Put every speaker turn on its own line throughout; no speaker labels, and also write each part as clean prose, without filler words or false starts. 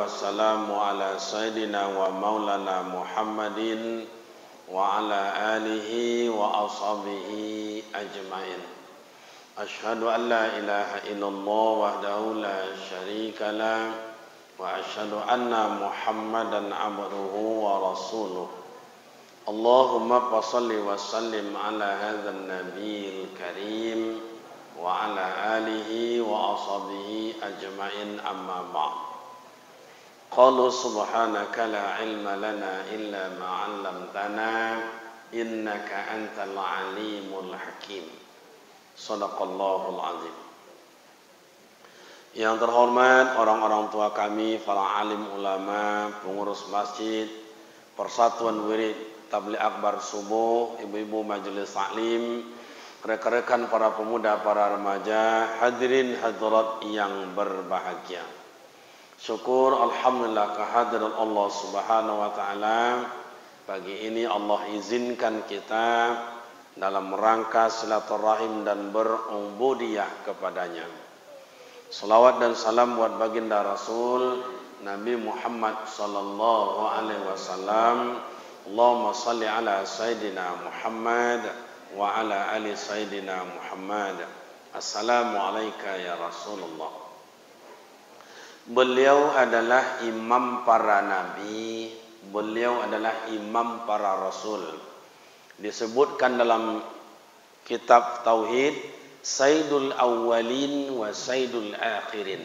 wassalamu ala sayyidina wa maulana Muhammadin wa ala alihi wa ashabihi ajma'in. Asyhadu an la ilaha illallah wahdahu la syarika lah wa asyhadu anna Muhammadan abduhu wa rasuluh. Allahumma salli wa sallim ala hadzal nabiyil karim wa ala alihi wa ashabihi ajma'in, amma ba'd. Qalu subhanaka la ilma lana illa ma 'allamtana innaka antal alimul hakim. Shadaqallahul azim. Yang terhormat orang-orang tua kami, para alim ulama, pengurus masjid, Persatuan Wirid Tabligh Akbar Subuh, ibu-ibu majelis taklim, rekan-rekan para pemuda, para remaja, hadirin hadirat yang berbahagia. Syukur alhamdulillah kehadiran Allah Subhanahu wa taala. Pagi ini Allah izinkan kita dalam rangka silaturahim dan berubudiyah kepadanya. Salawat dan salam buat baginda Rasul Nabi Muhammad sallallahu alaihi wasallam. Allahumma salli ala sayyidina Muhammad wa ala ali sayyidina Muhammad. Assalamu alayka ya Rasulullah. Beliau adalah imam para nabi, beliau adalah imam para rasul. Disebutkan dalam kitab tauhid Sayyidul Awwalin wa Sayyidul Akhirin.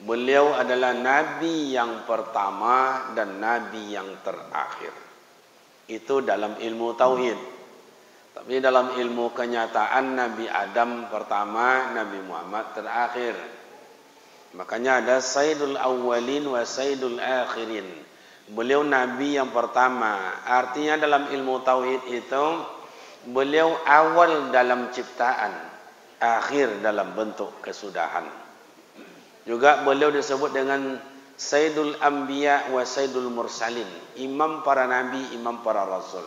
Beliau adalah nabi yang pertama dan nabi yang terakhir. Itu dalam ilmu tauhid. Tapi dalam ilmu kenyataan Nabi Adam pertama, Nabi Muhammad terakhir. Makanya ada Sayyidul Awwalin wa Sayyidul Akhirin. Beliau nabi yang pertama. Artinya dalam ilmu tauhid itu beliau awal dalam ciptaan, akhir dalam bentuk kesudahan. Juga beliau disebut dengan Sayyidul Anbiya wa Sayyidul Mursalin, imam para nabi, imam para rasul.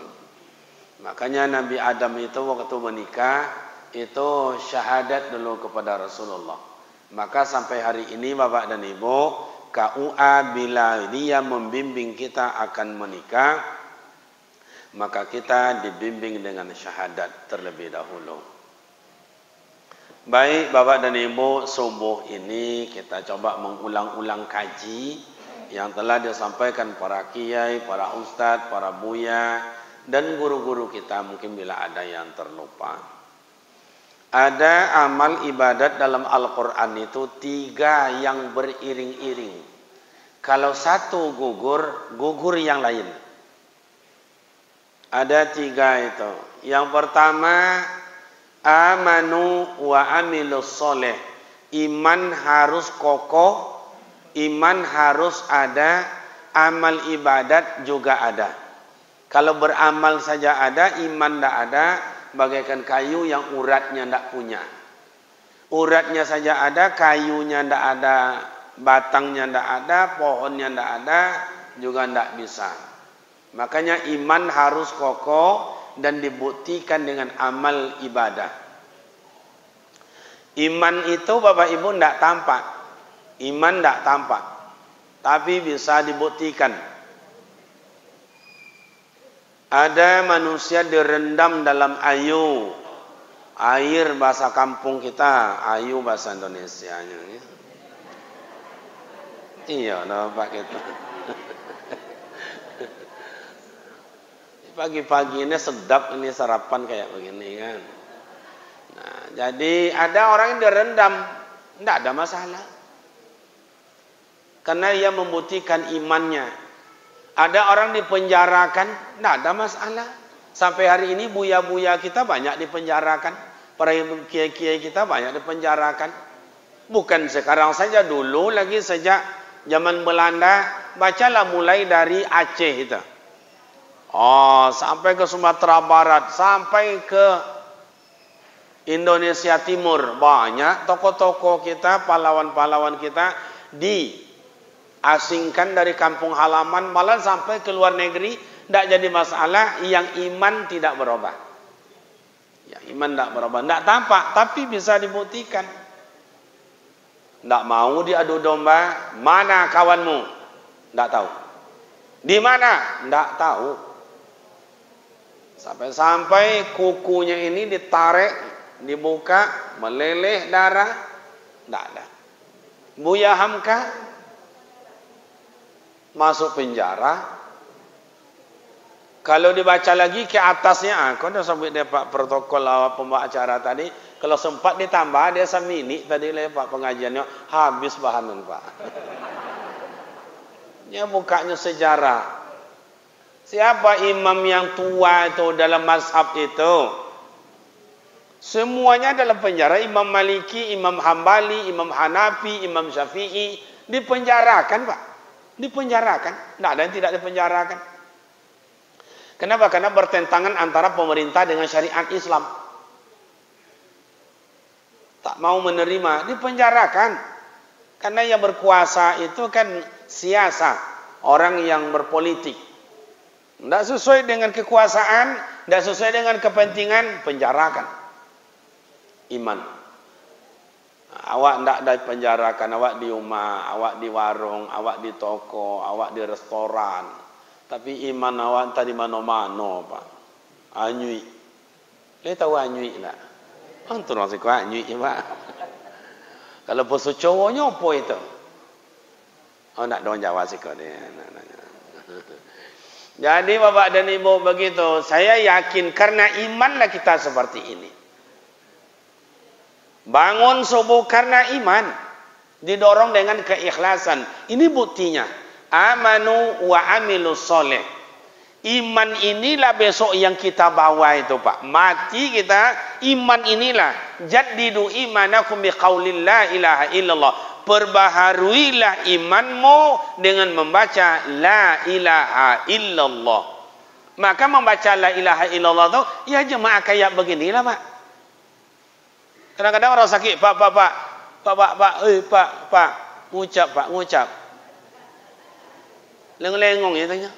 Makanya Nabi Adam itu waktu menikah itu syahadat dulu kepada Rasulullah. Maka sampai hari ini Bapak dan Ibu, KUA bila dia membimbing kita akan menikah, maka kita dibimbing dengan syahadat terlebih dahulu. Baik Bapak dan Ibu, subuh ini kita coba mengulang-ulang kaji yang telah disampaikan para kiai, para ustadz, para buya, dan guru-guru kita, mungkin bila ada yang terlupa. Ada amal ibadat dalam Al-Quran itu 3 yang beriring-iring. Kalau satu gugur, gugur yang lain. Ada 3 itu. Yang pertama, amanu wa amilus soleh. Iman harus kokoh, iman harus ada, amal ibadat juga ada. Kalau beramal saja ada, iman tidak ada, bagaikan kayu yang uratnya tidak punya. Uratnya saja ada, kayunya tidak ada, batangnya tidak ada, pohonnya tidak ada, juga tidak bisa. Makanya iman harus kokoh dan dibuktikan dengan amal ibadah. Iman itu Bapak Ibu tidak tampak. Iman tidak tampak. Tapi bisa dibuktikan. Ada manusia direndam dalam ayu. Air bahasa kampung kita, ayu bahasa Indonesianya. Iya, Bapak kita. Pagi-pagi ini sedap ini sarapan kayak begini kan. Nah, jadi ada orang yang direndam, tidak ada masalah. Karena ia membuktikan imannya. Ada orang dipenjarakan, tidak ada masalah. Sampai hari ini buya-buya kita banyak dipenjarakan. Para kiai-kiai kita banyak dipenjarakan. Bukan sekarang saja, dulu lagi sejak zaman Belanda. Bacalah mulai dari Aceh itu. Sampai ke Sumatera Barat, sampai ke Indonesia Timur. Banyak tokoh-tokoh kita, pahlawan-pahlawan kita diasingkan dari kampung halaman, malah sampai ke luar negeri. Tidak jadi masalah, yang iman tidak berubah. Ya, iman tidak berubah, tidak tampak, tapi bisa dibuktikan. Tidak mau diadu domba, mana kawanmu? Tidak tahu. Di mana? Tidak tahu. Sampai-sampai kukunya ini ditarik, dibuka, meleleh darah. Tidak ada. Buya Hamka masuk penjara. Kalau dibaca lagi ke atasnya, kau dah sampai dia Pak protokol pembawa acara tadi. Kalau sempat ditambah dia semini tadi Pak pengajiannya habis bahanan Pak. Dia bukanya sejarah. Siapa imam yang tua itu dalam mazhab itu? Semuanya dalam penjara. Imam Maliki, Imam Hambali, Imam Hanafi, Imam Syafi'i dipenjarakan Pak. Dipenjarakan. Tidak ada yang tidak dipenjarakan. Kenapa? Karena bertentangan antara pemerintah dengan syariat Islam. Tak mau menerima, dipenjarakan. Karena yang berkuasa itu kan siasa, orang yang berpolitik. Tidak sesuai dengan kekuasaan, tidak sesuai dengan kepentingan, penjarakan. Iman. Awak tidak dipenjarakan, awak di rumah, awak di warung, awak di toko, awak di restoran. Tapi iman awak entah di mana-mana Pak. Anyui. Dia tahu anyui tak? Antu nasi kuat anyui Pak. Kalau bahasa cowoknya apa itu? Oh nak dong jawab sih kau ni. Jadi Bapak dan Ibu begitu. Saya yakin karena imanlah kita seperti ini. Bangun subuh karena iman. Didorong dengan keikhlasan. Ini buktinya. Amanu wa amilus soleh. Iman inilah besok yang kita bawa itu Pak. Mati kita, iman inilah. Jaddidu imanakum biqaulil la ilaha illallah. Perbaharuilah imanmu dengan membaca la ilaha illallah. Maka membaca la ilaha illallah itu, ya jemaah kayak beginilah Pak. Kadang-kadang orang sakit, Pak, ngucap. Lengong ya tanya.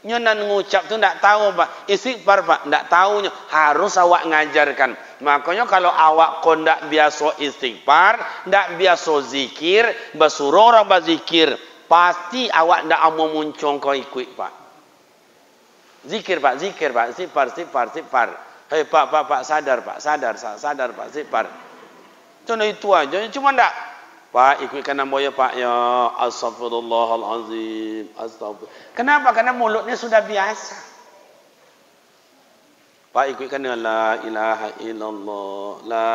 Nyonan ngucap tu tak tahu Pak. Istighfar Pak, tak tahunya. Harus awak ngajarkan. Makanya kalau awak kondak biasa istighfar, tak biasa zikir, bersuruh orang berzikir, pasti awak tak mau muncul kau ikut Pak. Zikir Pak, istighfar. Hei Pak, sadar Pak, istighfar. Cuma itu aja, cuma tak. Pak, ikutkan nama ya Pak ya. Astagfirullahalazim. Astagfirullah. Kenapa? Karena mulutnya sudah biasa. Pak, ikutkan dengan la ilaha illallah. La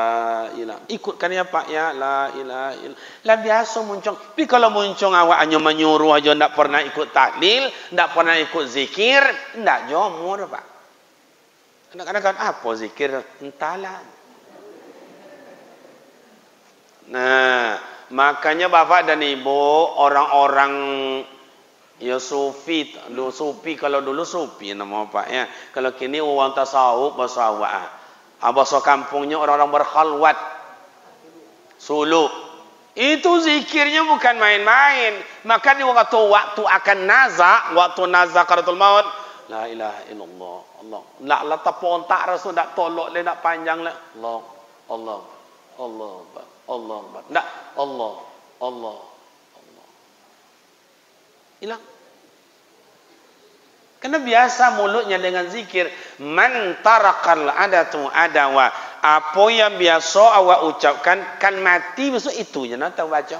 ilaha. Ikutkan ya Pak ya. La ilaha illallah. Lah biasa muncul. Tapi kalau muncul awak hanya menyuruh aja, tidak pernah ikut tahlil, tidak pernah ikut zikir, tidak jomur Pak. Kadang-kadang apa zikir? Entahlah. Nah, makanya Bapak dan Ibu, orang-orang ya sufi kalau dulu sufi nama Pak ya. Kalau kini orang tasawuf bahasa awak. Bahasa kampungnya orang-orang berkhalwat. Suluk. Itu zikirnya bukan main-main. Maka di waktu akan waktu nazakaratul maut, la ilaha illallah. Allah. Nak letak pontak rasul nak tolok le nak panjang le. Allah. Tak, Allah. Hilang. Karena biasa mulutnya dengan zikir. Man tarakal adatu adawa. Apa yang biasa awak ucapkan kan mati besok itunya nak tahu baca.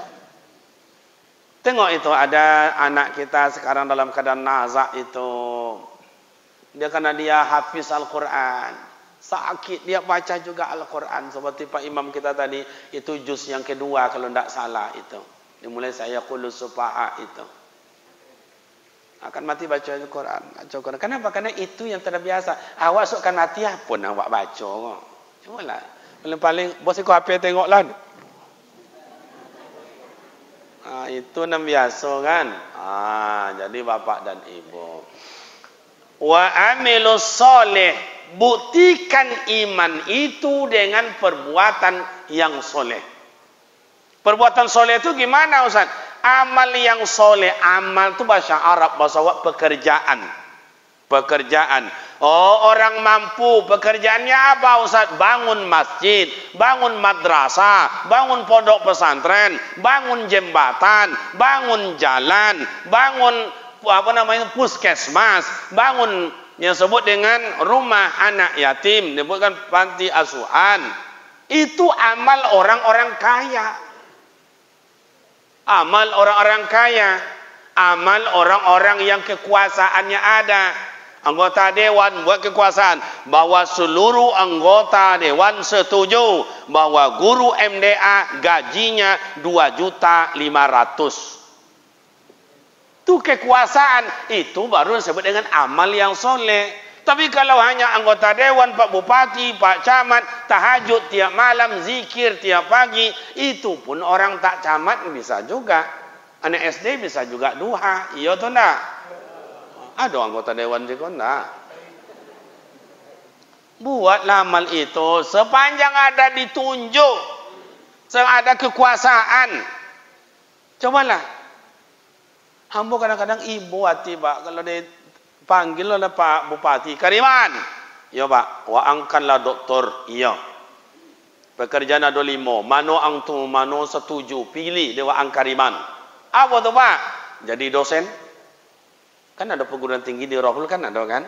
Tengok itu ada anak kita sekarang dalam keadaan nazak itu. Dia karena dia hafiz Al-Quran. Sakit dia baca juga Al-Quran seperti Pak Imam kita tadi itu juz yang kedua kalau tidak salah itu. Dimulai saya qulus sufa'a itu. Akan mati baca Al-Quran. Kenapa? Karena itu yang terbiasa. Awak sukan mati pun awak baca. Cumalah paling bos ikut HP tengoklah. Itu nam biasa kan. Jadi Bapak dan Ibu. Wa amilus soleh. Buktikan iman itu dengan perbuatan yang soleh. Perbuatan soleh itu gimana Ustaz? Amal yang soleh. Amal itu bahasa Arab, bahasa pekerjaan. Oh, orang mampu pekerjaannya apa Ustaz? Bangun masjid, bangun madrasah, bangun pondok pesantren, bangun jembatan, bangun jalan, bangun puskesmas, bangun yang sebut dengan rumah anak yatim, disebutkan panti asuhan. Itu amal orang-orang kaya. Amal orang-orang kaya, amal orang-orang yang kekuasaannya ada. Anggota dewan buat kekuasaan, bahwa seluruh anggota dewan setuju bahwa guru MDA gajinya 2.500.000. Itu kekuasaan, itu baru disebut dengan amal yang soleh. Tapi kalau hanya anggota dewan, Pak Bupati, Pak Camat, tahajud tiap malam, zikir tiap pagi, itu pun orang tak camat bisa juga. Anak SD bisa juga duha, iya atau enggak? Ada anggota dewan juga enggak? Buatlah amal itu sepanjang ada ditunjuk, ada kekuasaan. Cobalah. Hamba kadang-kadang ibu hati Pak, kalau dia panggil oleh Pak Bupati, Kariman, ya Pak, wa angkanlah doktor, iya. Pekerjaan ada 5, mano ang tu, mano setuju, pilih dia wa ang Kariman. Apa tu Pak? Jadi dosen. Kan ada perguruan tinggi di Rohul kan ada kan?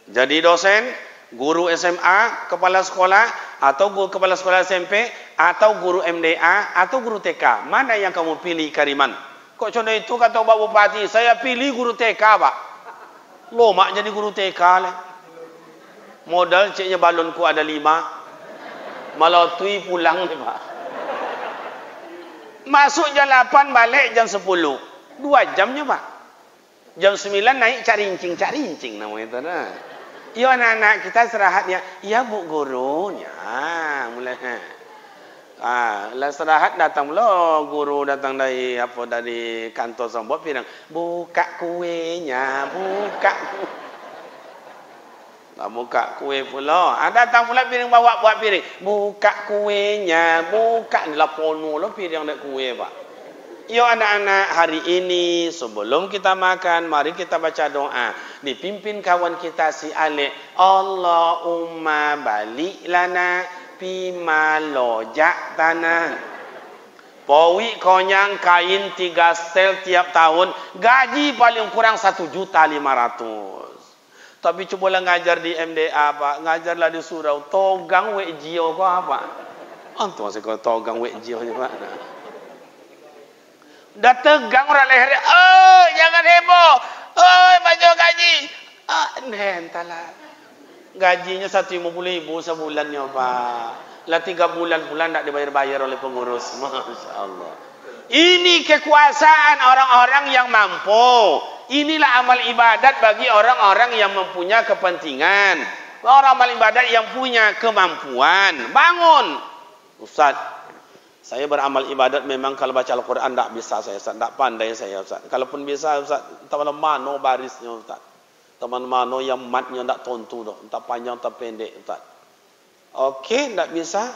Jadi dosen, guru SMA, kepala sekolah, atau guru kepala sekolah SMP, atau guru MDA, atau guru TK. Mana yang kamu pilih Kariman? Kok contoh itu kata Pak Bupati, saya pilih guru TK Pak. Loh mak jadi guru TK lah. Modal ciknya balonku ada 5. Malah tui pulang nih Pak. Masuk jam 8 balik jam 10. 2 jamnya Pak. Jam 9 naik carincing namanya itu nah. Iya anak-anak kita istirahat ya. Iya Bu gurunya. Mulai. Lah istirahat datang lo guru datang dari kantor sombong bilang buka kuenya, buka kue pula. Datang pula piring bawa buat piring. Buka kuenya, buka lah pono lo piring nak kue Pak. Yo anak-anak, hari ini sebelum kita makan, mari kita baca doa. Dipimpin kawan kita si Alek. Allahumma balik lana pima lojak tanah. Pawi konyang kain 3 stel tiap tahun. Gaji paling kurang 1.500.000. Tapi cubalah ngajar di MDA Pak. Ngajarlah di surau. Togang wek jio kau apa? Antum masih kau togang wek jio ni Pak. Dah tegang orang leher. Oh, jangan heboh. Oh, baju gaji. Entahlah. Gajinya 150.000 sebulannya Pak. Lah 3 bulan tak dibayar-bayar oleh pengurus. Masya Allah. Ini kekuasaan orang-orang yang mampu. Inilah amal ibadat bagi orang-orang yang mempunyai kepentingan. Orang amal ibadat yang punya kemampuan. Bangun. Ustaz, saya beramal ibadat memang kalau baca Al-Quran tak bisa saya Ustaz, tak pandai saya Ustaz. Kalaupun bisa Ustaz, teman mana barisnya Ustaz. Teman mana yang matnya tak tontu dah, tak panjang tak pendek Ustaz. Okey, tak bisa.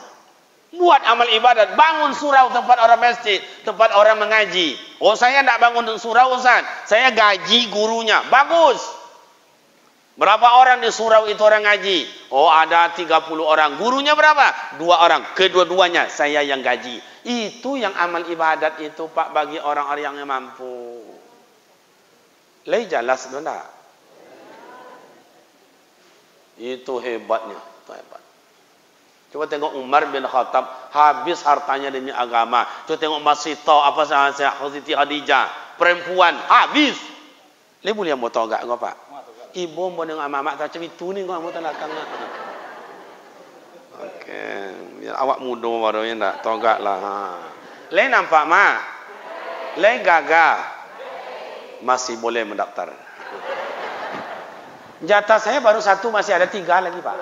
Buat amal ibadat, bangun surau tempat orang masjid, tempat orang mengaji. Oh, saya tak bangun surau Ustaz. Saya gaji gurunya. Bagus. Berapa orang di surau itu orang ngaji? Oh, ada 30 orang. Gurunya berapa? 2 orang. Kedua-duanya saya yang gaji. Itu yang amal ibadat itu Pak bagi orang-orang yang mampu. Lai jelas tak? Itu hebatnya. Itu hebat. Coba tengok Umar bin Khattab habis hartanya demi agama. Coba tengok Masito apa sahaja Siti Khadijah, perempuan habis. Lai boleh mau tahu enggak Pak? Ibu mau dengan amak-amak tak cerita ni kau mau telakang nak. Okey, biar awak muda baru ya tak togak lah. Lai nampak mak? Lai gagah? Masih boleh mendaftar. Jatah saya baru 1, masih ada 3 lagi Pak.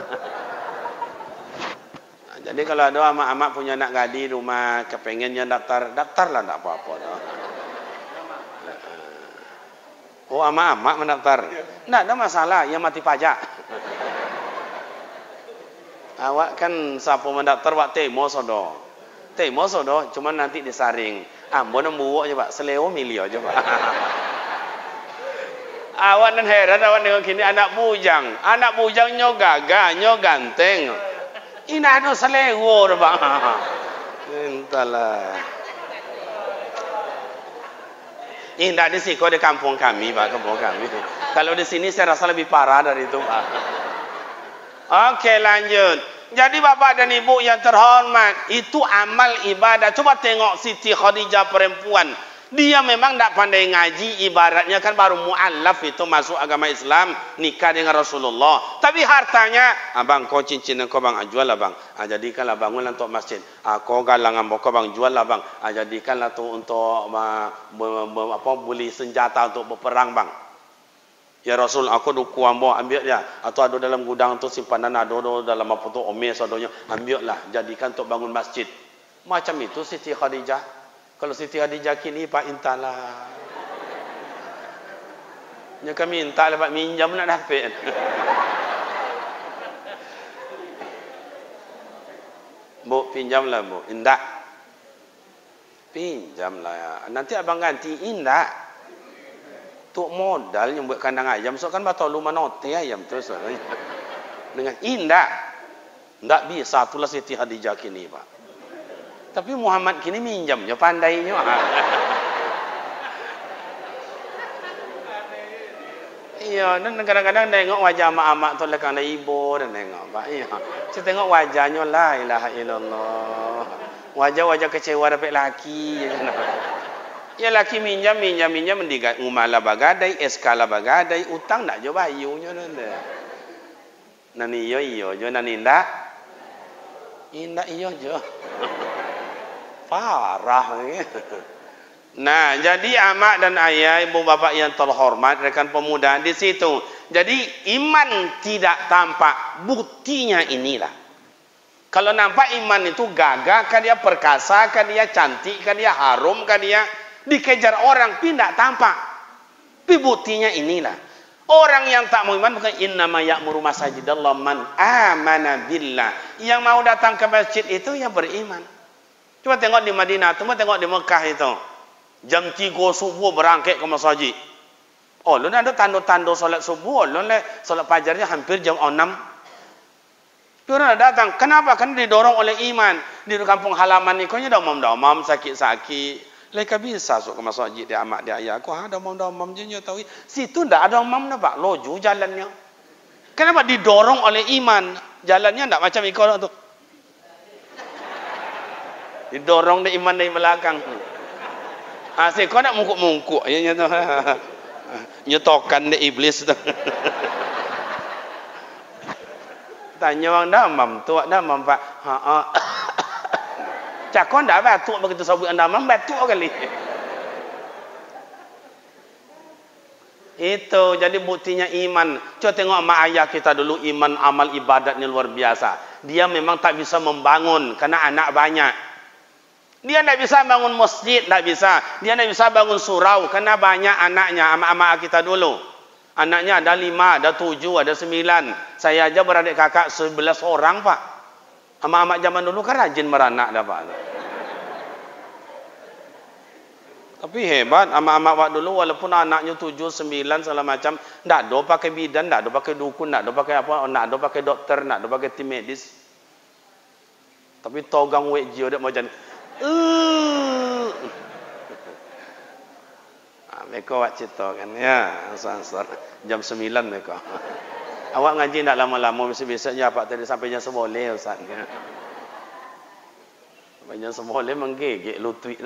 Jadi kalau ada amak-amak punya anak gadi rumah kepengennya daftar, daftarlah tak apa-apa. Oh, amak-amak mendaftar. Tak ada masalah, yang mati pajak. Awak kan siapa mendaftar wak temo sodo. Temo sodo, cuma nanti disaring. Ambon membuat je Pak, seleo milio je Pak. Awak nan heran awak tengok kini anak bujang nyo gagah, nyo ganteng. Ina no selewor bang. Entahlah. Indah di sini, kau di kampung kami, Pak, kampung kami. Kalau di sini saya rasa lebih parah dari itu, Pak. Oke, lanjut. Jadi Bapak dan Ibu yang terhormat, itu amal ibadah. Coba tengok Siti Khadijah perempuan. Dia memang tak pandai ngaji, ibaratnya kan baru mu'allaf itu masuk agama Islam, nikah dengan Rasulullah. Tapi hartanya, abang kau cincin kau bang, jual lah bang. Jadikanlah bangunlah untuk masjid. Kau galangan kau bang, jual lah bang. Jadikanlah tu untuk beli senjata untuk berperang bang. Ya Rasul, aku duku ambo ambil dia. Atau ada dalam gudang tu simpanan, ada dalam apa tu omes adonya, ambil lah. Jadikan untuk bangun masjid. Macam itu Siti Khadijah. Kalau Siti Khadijah kini Pak intalah. Nya kami minta lah Pak minjam nak dapat. Bu pinjamlah Bu. Indak. Pinjamlah ya. Nanti abang ganti indak. Tuk modal yang buat kandang ayam. So kan batau lu manote ayam terus. Dengan indak. Ndak bisa itulah Siti Khadijah kini Pak. Tapi Muhammad kini minjamnya pandainya. Iya, dan kadang-kadang tengok wajah mak-mak tu lekang ada ibu dan tengok Pak. Iya. Saya tengok wajahnya la ilaha illallah. Wajah-wajah kecewa dapat laki. Ya laki minjam mendigat rumah lah bagadai, SK lah bagadai, utang tak jo bayunya nanda. Nani iyo jo nani ndak. Indak iyo jo. Parah ni. Nah, jadi amak dan ayah, ibu bapak yang terhormat, rekan pemuda di situ. Jadi iman tidak tampak, buktinya inilah. Kalau nampak iman itu gagah, kan dia perkasa, kan dia cantik, kan dia harum, kan dia dikejar orang, tidak tampak. Tapi buktinya inilah. Orang yang tak mau iman bukan innama ya'muru masajidallah man amana billah. Yang mau datang ke masjid itu yang beriman. Coba tengok di Madinah, coba tengok di Mekah itu. Jam 3 subuh berangkat ke masjid. Oh, lu ada tanda-tanda solat subuh, lu solat fajarnya hampir jam 6. Dia orang datang. Kenapa? Karena didorong oleh iman. Di kampung halaman ni, kau ni domam-domam, sakit-sakit. Mereka bisa masuk ke masjid dia amak dia ayah. Kau ada domam-domam je nyo tahu. Situ ndak ada domam nak loju jalannya. Kenapa didorong oleh iman? Jalannya ndak macam ikut tu. Didorong dari iman dari belakang. Asyik kau nak mungkuk-mungkuk. Ya, nyotokan dari iblis tu. Tanya orang damam tu, damam Pak. Cak kau tak batuk begitu sabut damam, batuk kali. Itu jadi buktinya iman. Coba tengok mak ayah kita dulu, iman amal ibadatnya luar biasa. Dia memang tak bisa membangun karena anak banyak. Dia tidak bisa bangun masjid, tidak bisa. Dia tidak bisa bangun surau, karena banyak anaknya, amak-amak kita dulu. Anaknya ada 5, ada 7, ada 9. Saya aja beradik kakak 11 orang, Pak. Amak-amak zaman dulu kan rajin beranak dah, Pak. Tapi hebat, amak-amak waktu dulu walaupun anaknya 7, 9, segala macam, tidak ada pakai bidan, tidak ada pakai dukun, tidak ada pakai apa, tidak ada pakai dokter, tidak ada pakai tim medis. Tapi togang wek jio dak macam mereka buat cerita kan ya, ansar jam 9 mereka. Awak ngaji tak lama-lama, biasa-biasanya apa tadi sampai jam 11 Ustaz. Sampai jam 11 menggigit lutut.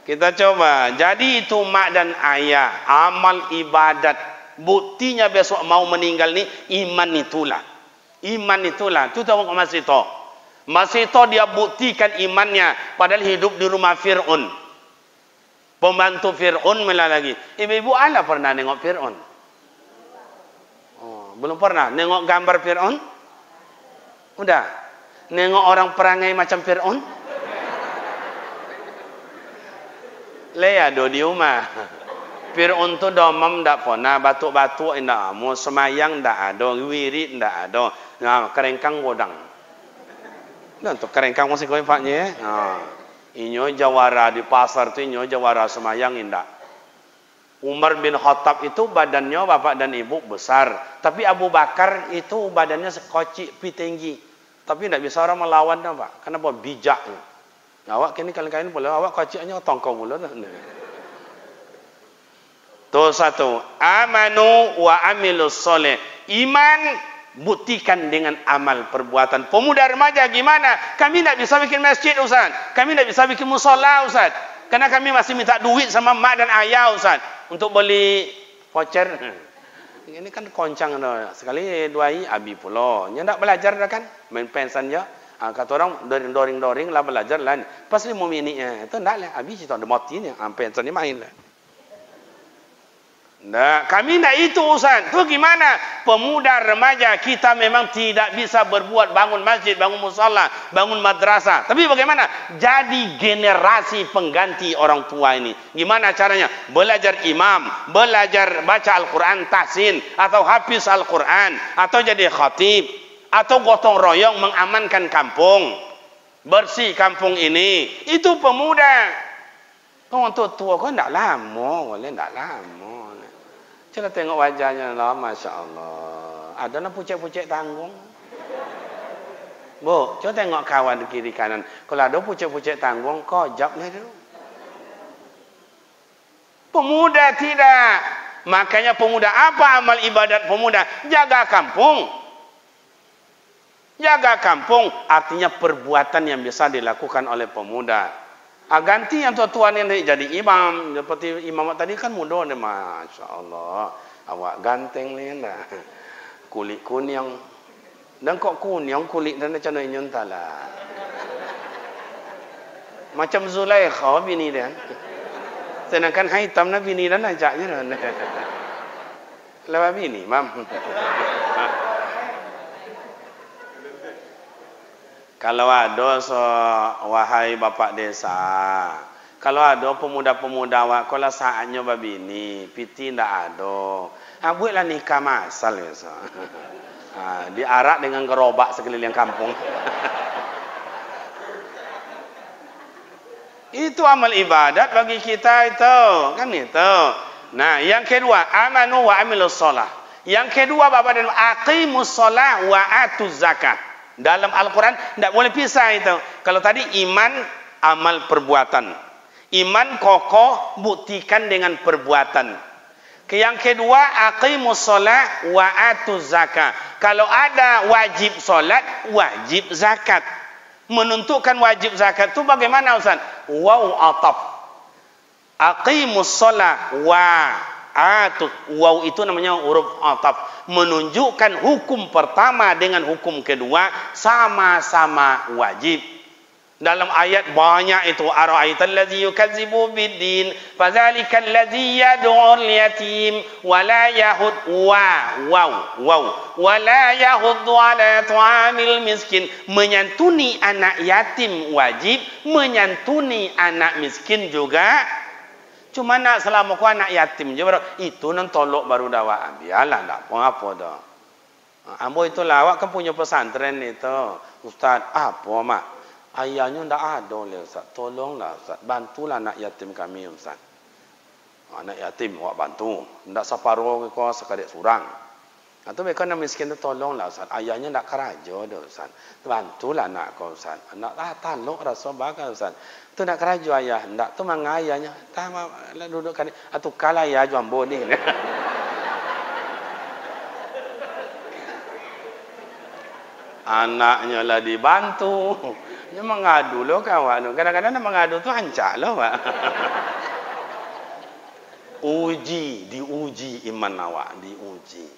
Kita coba. Jadi itu mak dan ayah, amal ibadat. Buktinya besok mau meninggal ni iman itulah. Iman itulah. Tu tahu masih tu. Masih itu dia buktikan imannya padahal hidup di rumah Fir'aun. Pembantu Fir'aun malah lagi. Ibu-ibu ala pernah nengok Fir'aun? Oh, belum pernah nengok gambar Fir'aun? Udah. Nengok orang perangai macam Fir'aun? Lea do di rumah. Fir'aun tu domam ndak pernah, batuk-batuk ndak mau, semayang ndak ada, wirid ndak ada. Nah, kerengkang godang. Nah, untuk kerengkang masih kau paknya. Inyo jawara di pasar tu inyo jawara semayang indak. Umar bin Khattab itu badannya bapak dan ibu besar. Tapi Abu Bakar itu badannya sekocik pi tinggi. Tapi tidak bisa orang melawan dah, Pak. Kenapa? Bijaknya. Awak kini kalian boleh awak kociknya tongkong mula dah. Tuh satu. Amanu wa amilus soleh. Iman buktikan dengan amal perbuatan. Pemuda remaja gimana? Kami tidak bisa bikin masjid, Ustaz. Kami tidak bisa bikin musola, Ustaz. Karena kami masih minta duit sama mak dan ayah, Ustaz. Untuk beli voucher. Ini kan koncang. Sekali duai, abi pula. Dia tak belajar dah kan? Main pensan je. Kata orang, doring-doring lah belajar lah. Pas 5 minit. Itu tak lah. Abi cerita ada mati ni. Pensan ni main lah. Nah, kami tidak itu, Ustaz. Itu gimana? Pemuda remaja kita memang tidak bisa berbuat bangun masjid, bangun musalla, bangun madrasah. Tapi bagaimana? Jadi generasi pengganti orang tua ini. Gimana caranya? Belajar imam, belajar baca Al-Quran tahsin, atau hafiz Al-Quran, atau jadi khatib, atau gotong royong mengamankan kampung, bersih kampung ini. Itu pemuda. Kau untuk tua kau tidak lama, boleh tidak lama. Kita tengok wajahnya lah, Masya Allah. Ada nak pucuk-pucuk tanggung. Bu, coba tengok kawan di kiri kanan. Kalau ada pucuk-pucuk tanggung, kau jawabnya dulu. Pemuda tidak. Makanya pemuda, apa amal ibadat pemuda? Jaga kampung. Jaga kampung, artinya perbuatan yang bisa dilakukan oleh pemuda. Ganti yang tua-tua ni jadi imam. Seperti imam tadi kan muda ni, Masya Allah. Awak ganteng ni lah. Kulit kuning. Dan kok kuning kulit dan macam mana nyuntal lah. Macam Zulaikha bini dia. Sedangkan hitam na bini dan ajaknya. Lepas bini, mam. Kalau ada wahai bapak desa, kalau ada pemuda-pemuda awak, kalau saatnya babini, piti ndak ada. Buatlah nikah masal ya. Diarak dengan gerobak sekeliling kampung. Itu amal ibadat bagi kita itu, kan itu. Nah, yang kedua, amanu wa amilus shalah. Yang kedua, bapak dan aqimus shalah wa atuz zakat. Dalam Al-Quran tidak boleh pisah itu. Kalau tadi iman, amal perbuatan. Iman kokoh, buktikan dengan perbuatan. Yang kedua, aqimus shalah wa atuz zakat. Kalau ada wajib solat, wajib zakat. Menentukan wajib zakat itu bagaimana, Ustaz? Waw ataf. Aqimus shalah wa atuz. Waw itu namanya huruf ataf. Menunjukkan hukum pertama dengan hukum kedua sama-sama wajib. Dalam ayat banyak itu, ara'aital ladzi yukadzibu biddin fadzalikal ladzi yad'ul yatim wa la yahud wa la yahuddu ala ta'amil miskin. Menyantuni anak yatim wajib, menyantuni anak miskin juga. Cuma nak selama kau anak yatim je baru itu nan tolok baru dakwah. Biarlah tak apa dah. Ambo itu lawak kan punya pesantren itu. Ustaz, apa mak? Ayahnya ndak ada le Ustaz. Tolonglah Ustaz, bantulah anak yatim kami Ustaz. Anak yatim awak bantu. Ndak separuh kau sekadar surang. Atau mereka nak miskin tu tolonglah Ustaz. Ayahnya ndak kerja dah Ustaz. Bantulah anak kau Ustaz. Anak talok rasa bagai Ustaz. Tu nak kerja ayah, ndak tu mang ayahnya. Tama duduk kan atau kala ayah jambo ni. Anaknya lah dibantu. Dia mengadu loh kawan. Kadang-kadang nak mengadu tu hancak loh, Pak. Diuji iman awak, diuji.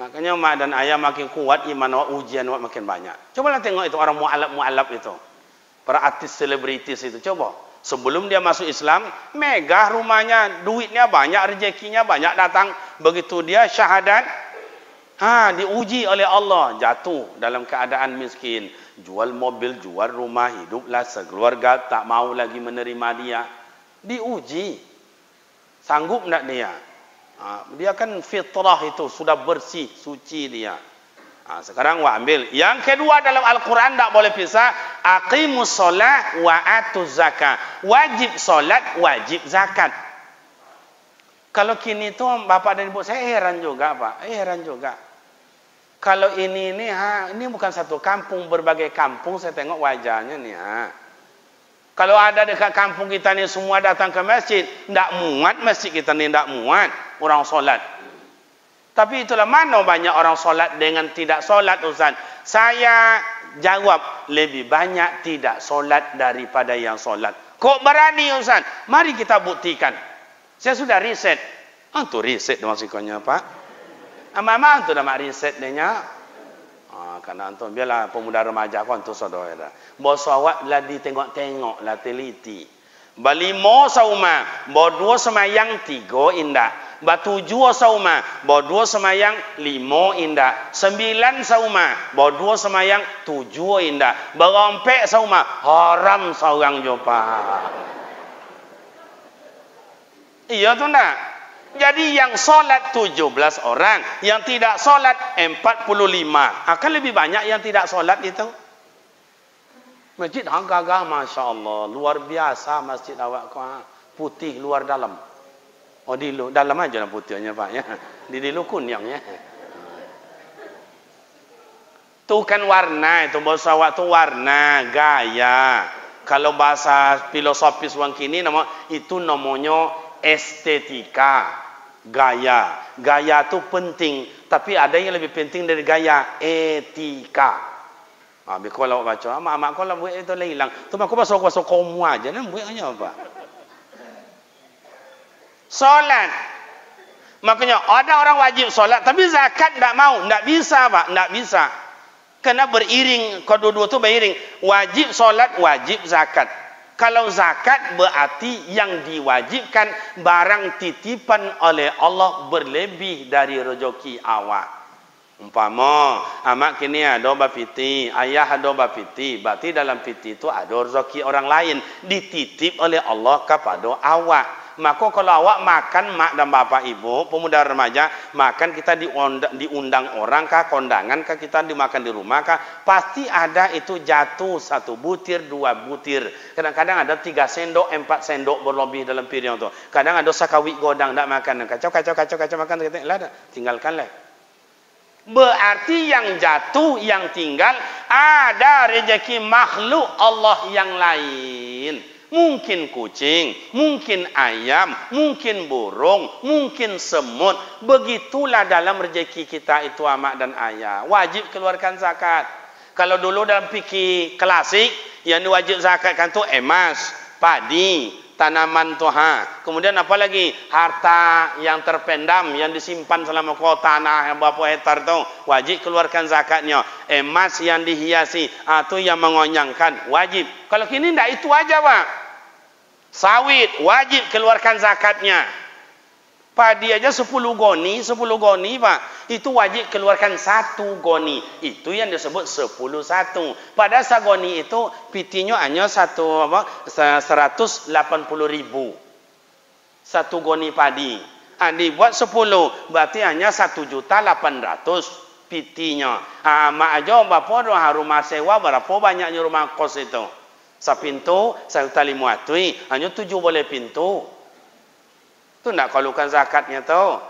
Makanya mak dan ayah makin kuat iman awak, ujian awak makin banyak. Cobalah tengok itu orang mualaf itu. Para artis selebritis itu coba. Sebelum dia masuk Islam, megah rumahnya, duitnya banyak, rezekinya banyak datang. Begitu dia syahadat, diuji oleh Allah, jatuh dalam keadaan miskin. Jual mobil, jual rumah, hiduplah sekeluarga, tak mau lagi menerima dia. Diuji. Sanggup tak dia? Dia kan fitrah itu, sudah bersih, suci dia. Sekarang ambil. Yang kedua dalam Al-Quran tak boleh pisah. Aqimus shalah wa atuz zakat. Wajib solat, wajib zakat. Kalau kini tu bapak dan ibu saya heran juga, Pak. Heran juga. Kalau ini bukan satu kampung, berbagai kampung saya tengok wajahnya nih. Kalau ada dekat kampung kita ni semua datang ke masjid, tidak muat masjid kita ni, tidak muat orang solat. Tapi itulah mana banyak orang solat dengan tidak solat, Ustaz. Saya jawab, lebih banyak tidak solat daripada yang solat. Kok berani, Ustaz? Mari kita buktikan. Saya sudah riset. Antu riset maksudnya, Pak. Ama-ama antu dah mak riset dia. Karena antu biarlah pemuda remaja kau antu saudara. Bos awak lah ditengok-tengok lah teliti. Balimo sauma, bodua semayang 3 indah. Batujuh sauma, bodua semayang 5 indah. 9 sauma, bodua semayang 7 indah. Berompek sauma, haram seorang jopa. Iya tu nak. Jadi yang solat 17 orang, yang tidak solat 45. Akan lebih banyak yang tidak solat itu. Masjid hang gagah, Masya Allah. Luar biasa masjid awak kau. Putih luar dalam. Oh di dalam aja lah putihnya, Pak. Ya. Di lu kunyangnya. Tu kan warna itu. Bos awak tu warna, gaya. Kalau bahasa filosofis wang kini itu namanya estetika, gaya. Gaya tu penting, tapi ada yang lebih penting dari gaya, etika. Kalau baca, mak kalau buat itu hilang. Tu mak pasal kaum aja, nak buatnya apa? Solat. Makanya ada orang wajib solat, tapi zakat tidak mau, tidak bisa, Pak, tidak bisa. Kena beriring, kedua-dua tu beriring. Wajib solat, wajib zakat. Kalau zakat berarti yang diwajibkan barang titipan oleh Allah berlebih dari rezeki awak. Umpama amak kini ada bapiti, ayah ada bapiti, berarti dalam piti itu ada rezeki orang lain dititip oleh Allah kepada awak. Maka kalau awak makan mak dan bapak ibu, pemuda remaja, makan kita diundang orang kah, kondangan kah, kita dimakan di rumah kah, pasti ada itu jatuh 1 butir, 2 butir. Kadang-kadang ada 3 sendok, 4 sendok berlebih dalam piring itu. Kadang ada sakawik godang tak makan, kacau makan, tinggalkanlah. Berarti yang jatuh, yang tinggal ada rezeki makhluk Allah yang lain. Mungkin kucing, mungkin ayam, mungkin burung, mungkin semut. Begitulah dalam rezeki kita itu amak dan ayah. Wajib keluarkan zakat. Kalau dulu dalam fikih klasik, yang diwajib zakatkan tu emas, padi, tanaman tu Kemudian apa lagi? Harta yang terpendam, yang disimpan selama tanah yang berapa hektar tu. Wajib keluarkan zakatnya. Emas yang dihiasi, tu yang mengonyangkan. Wajib. Kalau kini tidak itu aja, Pak. Sawit wajib keluarkan zakatnya. Padi aja 10 goni, Pak. Itu wajib keluarkan 1 goni. Itu yang disebut 10-1. Pada sagoni itu pitinya hanya 180.000. 1 goni padi. Dibuat 10, berarti hanya 1.800.000 pitinya. Mak aja bapak rumah sewa berapa banyaknya rumah kos itu? Sapintu, saya tali muatui, hanya 7 boleh pintu. Tu nak keluarkan zakatnya tu.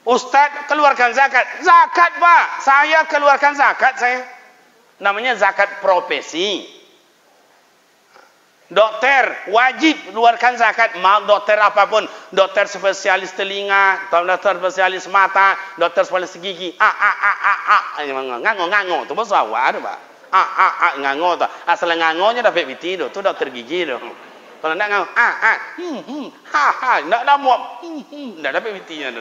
Ustaz keluarkan zakat. Zakat, Pak. Saya keluarkan zakat saya. Namanya zakat profesi. Dokter wajib keluarkan zakat. Mau dokter apapun, dokter spesialis telinga, dokter spesialis mata, dokter spesialis gigi. Ngango. Tu bahasa awak ada, Pak. Ngango tu. Asal ngangonya dapat biti tu dokter gigi tu. Kalau nak ngango, nak muak, nak dapat bitinya tu.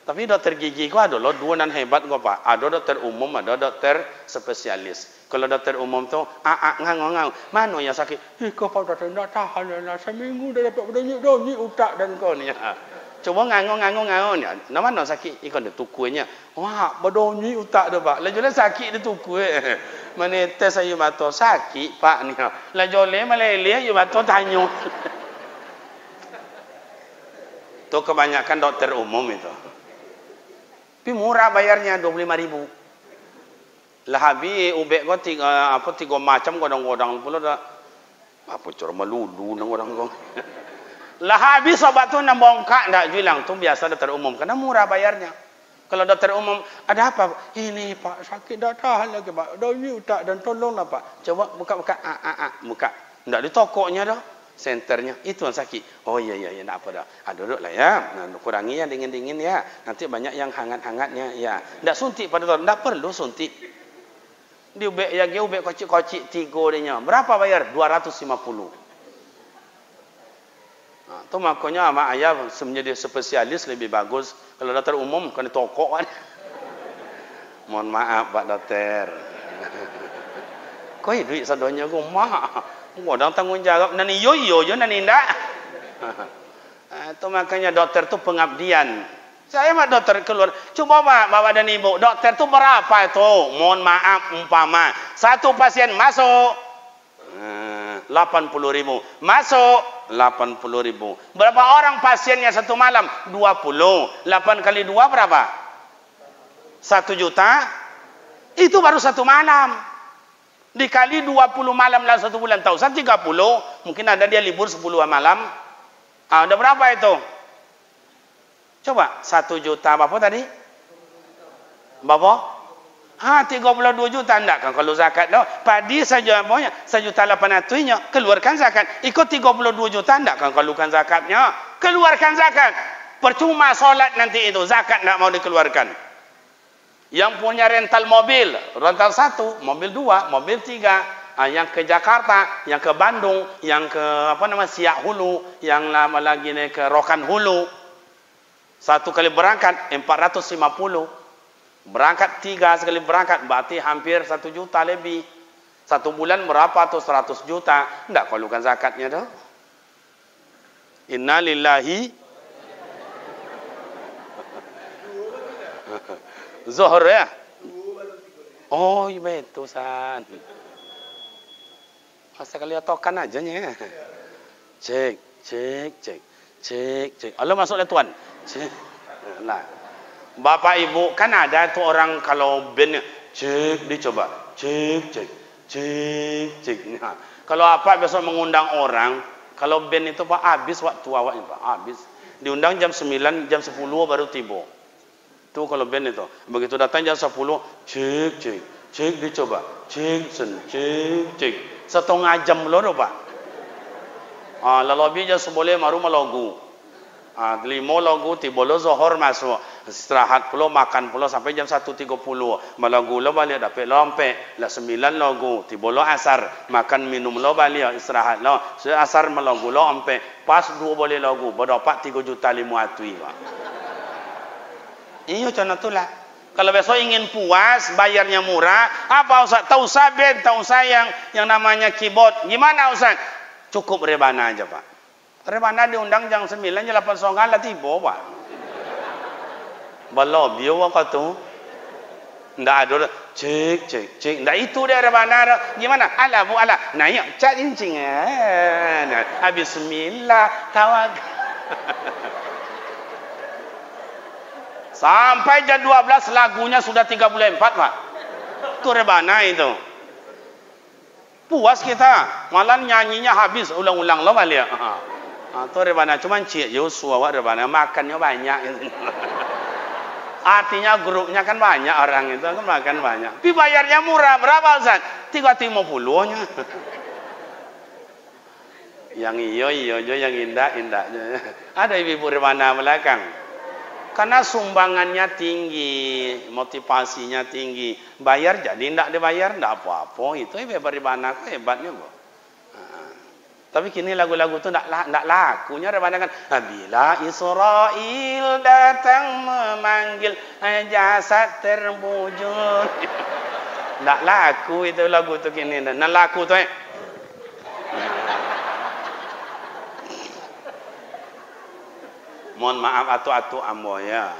Tapi dokter gigi ku ada loh 2 nan hebat kau, Pak. Ada dokter umum, ada dokter spesialis. Kalau dokter umum tu, ngango. Mana yang sakit? Kau Pak dokter nak tahan lah. Seminggu dah dapat berdonyi utak dan kau ni. Cuba ngango ni. Nama nak sakit? Ikan dia tukunya. Wah, berdonyi utak tu, Pak. Lajulah sakit dia tukui. Mana tes saya mata sakit, Pak ni. Lajulah malailia you mata tanya. Tu kebanyakan dokter umum itu. Tapi murah bayarnya 25.000. Lah habis ubek kau 3 macam godang-godang pula dah. Apa cara melulu nang orang kau. Lah habis obat tu nak bongkak ndak bilang tu biasa dokter umum karena murah bayarnya. Kalau dokter umum ada apa? Ini Pak sakit dah tahan lagi Pak. Dah you tak dan tolonglah Pak. Coba buka buka. Ndak di tokonya dah. Senternya itu yang sakit. Oh iya enggak apa dah. Duduklah ya. Nah, kurangi ya dingin-dingin ya. Nanti banyak yang hangat-hangatnya ya. Ndak suntik pada dokter. Ndak perlu suntik. Di ubek ya ge ubek kocik-kocik 3 dia. Berapa bayar? 250. Nah, tu makanya mak ayah menjadi spesialis lebih bagus. Kalau dokter umum kan toko kan. Mohon maaf Pak Dokter. Koi duit sadonya ku mah. Modal tanggung jawab nani yo nani ndak. Itu makanya dokter tu pengabdian. Saya mah dokter keluar. Coba Pak, Bapak dan Ibu, dokter tu berapa itu? Mohon maaf umpama satu pasien masuk 80.000. Masuk 80.000. Berapa orang pasiennya satu malam? 20. 8 kali 2 berapa? 1 juta. Itu baru satu malam. Dikali 20 malam dalam 1 bulan. Tahu 30. Mungkin ada dia libur 10 malam. Ada berapa itu? Coba 1 juta berapa tadi? Berapa? 32 juta enggak kan kalau zakat dah. Padi saja apanya 1.800.000 keluarkan zakat. Ikut 32 juta enggak kan kalau kan zakatnya. Keluarkan zakat. Percuma solat nanti itu zakat enggak mau dikeluarkan. Yang punya rental mobil, rental 1, mobil 2, mobil 3, yang ke Jakarta, yang ke Bandung, yang ke Siak Hulu, yang lama lagi nih ke Rokan Hulu. 1 kali berangkat 450. Berangkat 3 sekali berangkat berarti hampir 1 juta lebih. 1 bulan berapa tuh 100 juta. Enggak keluarkan zakatnya dah. Innalillahi Zuhur ya. Oh iya betul san. Masa kali tokan aja nya. Cek. Allah masuk lah tuan. Cek. Lah. Bapak Ibu kan ada tuh orang kalau band cek dicoba. Cek. Nah, kalau apa besok mengundang orang, kalau band itu Pak habis waktu awaknya Pak, habis. Diundang jam 9, jam 10 baru tiba. Tuh kalau band itu. Begitu datang jam 10, cek dicoba. Cek. 1/2 jam loh Pak. Lalu jam 11 baru melagu. 5 lagu tiba lo Zuhur masuk. Istirahat pula makan pula sampai jam 1.30. Melagu lo balik dapat lompek. Lah 9 lagu tiba lo asar makan minum lo balik istirahat lo. Asar melagu lo ompek. Pas 2 boleh lagu berdapat 3.500.000 Pak. Iyo contoh tu lah. Kalau besok ingin puas, bayarnya murah, apa Ustaz? Tak usah band, tak usah yang namanya keyboard. Gimana Ustaz? Cukup rebana aja Pak. Rebana diundang jam 9, jam 8 lah tiba Pak. Balobio waktu tu. Ndak ada cek. Ndak itu dia rebana. Gimana? Ala bu ala. Nah ya, cak cincin. Habis bismillah tawak. Sampai jam 12 lagunya sudah 34 Pak. Itu rebana itu. Puas kita. Malah nyanyinya habis ulang-ulang lo balik. Itu rebana. Cuman cik Yosua awak rebana. Makannya banyak. Artinya grupnya kan banyak orang itu. Kan makan banyak. Tapi bayarnya murah. Berapa Ustaz? 350-nya. Yang iyo, yang indah. Ada ibu rebana belakang. Karena sumbangannya tinggi, motivasinya tinggi. Bayar jadi tidak dibayar, tidak apa-apa. Itu hebat rebana, hebatnya kok. Tapi kini lagu-lagu itu tidak lakunya rebana kan. Bila Israel datang memanggil jasad terbujur. Tidak laku itu lagu itu kini. Tidak laku itu. Mohon maaf atu-atu ambo ya.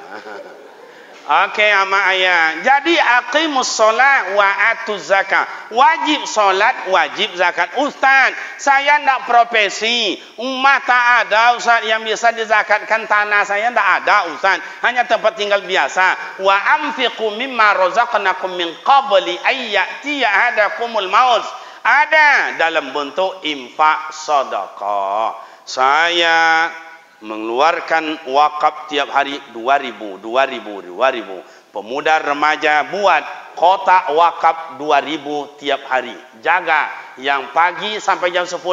Okey ama ayah. Jadi aqimus solat wa atuz zakat. Wajib solat, wajib zakat. Ustaz, saya tidak profesi. Umat tak ada Ustaz yang bisa dizakatkan tanah saya tidak ada Ustaz. Hanya tempat tinggal biasa. Wa anfiqu mimma razaqnakum min qabli ayyatiya ahadakumul maut. Ada dalam bentuk infak sedekah. saya mengeluarkan wakaf tiap hari 2.000. Pemuda remaja buat kotak wakaf 2.000 tiap hari. Jaga yang pagi sampai jam 10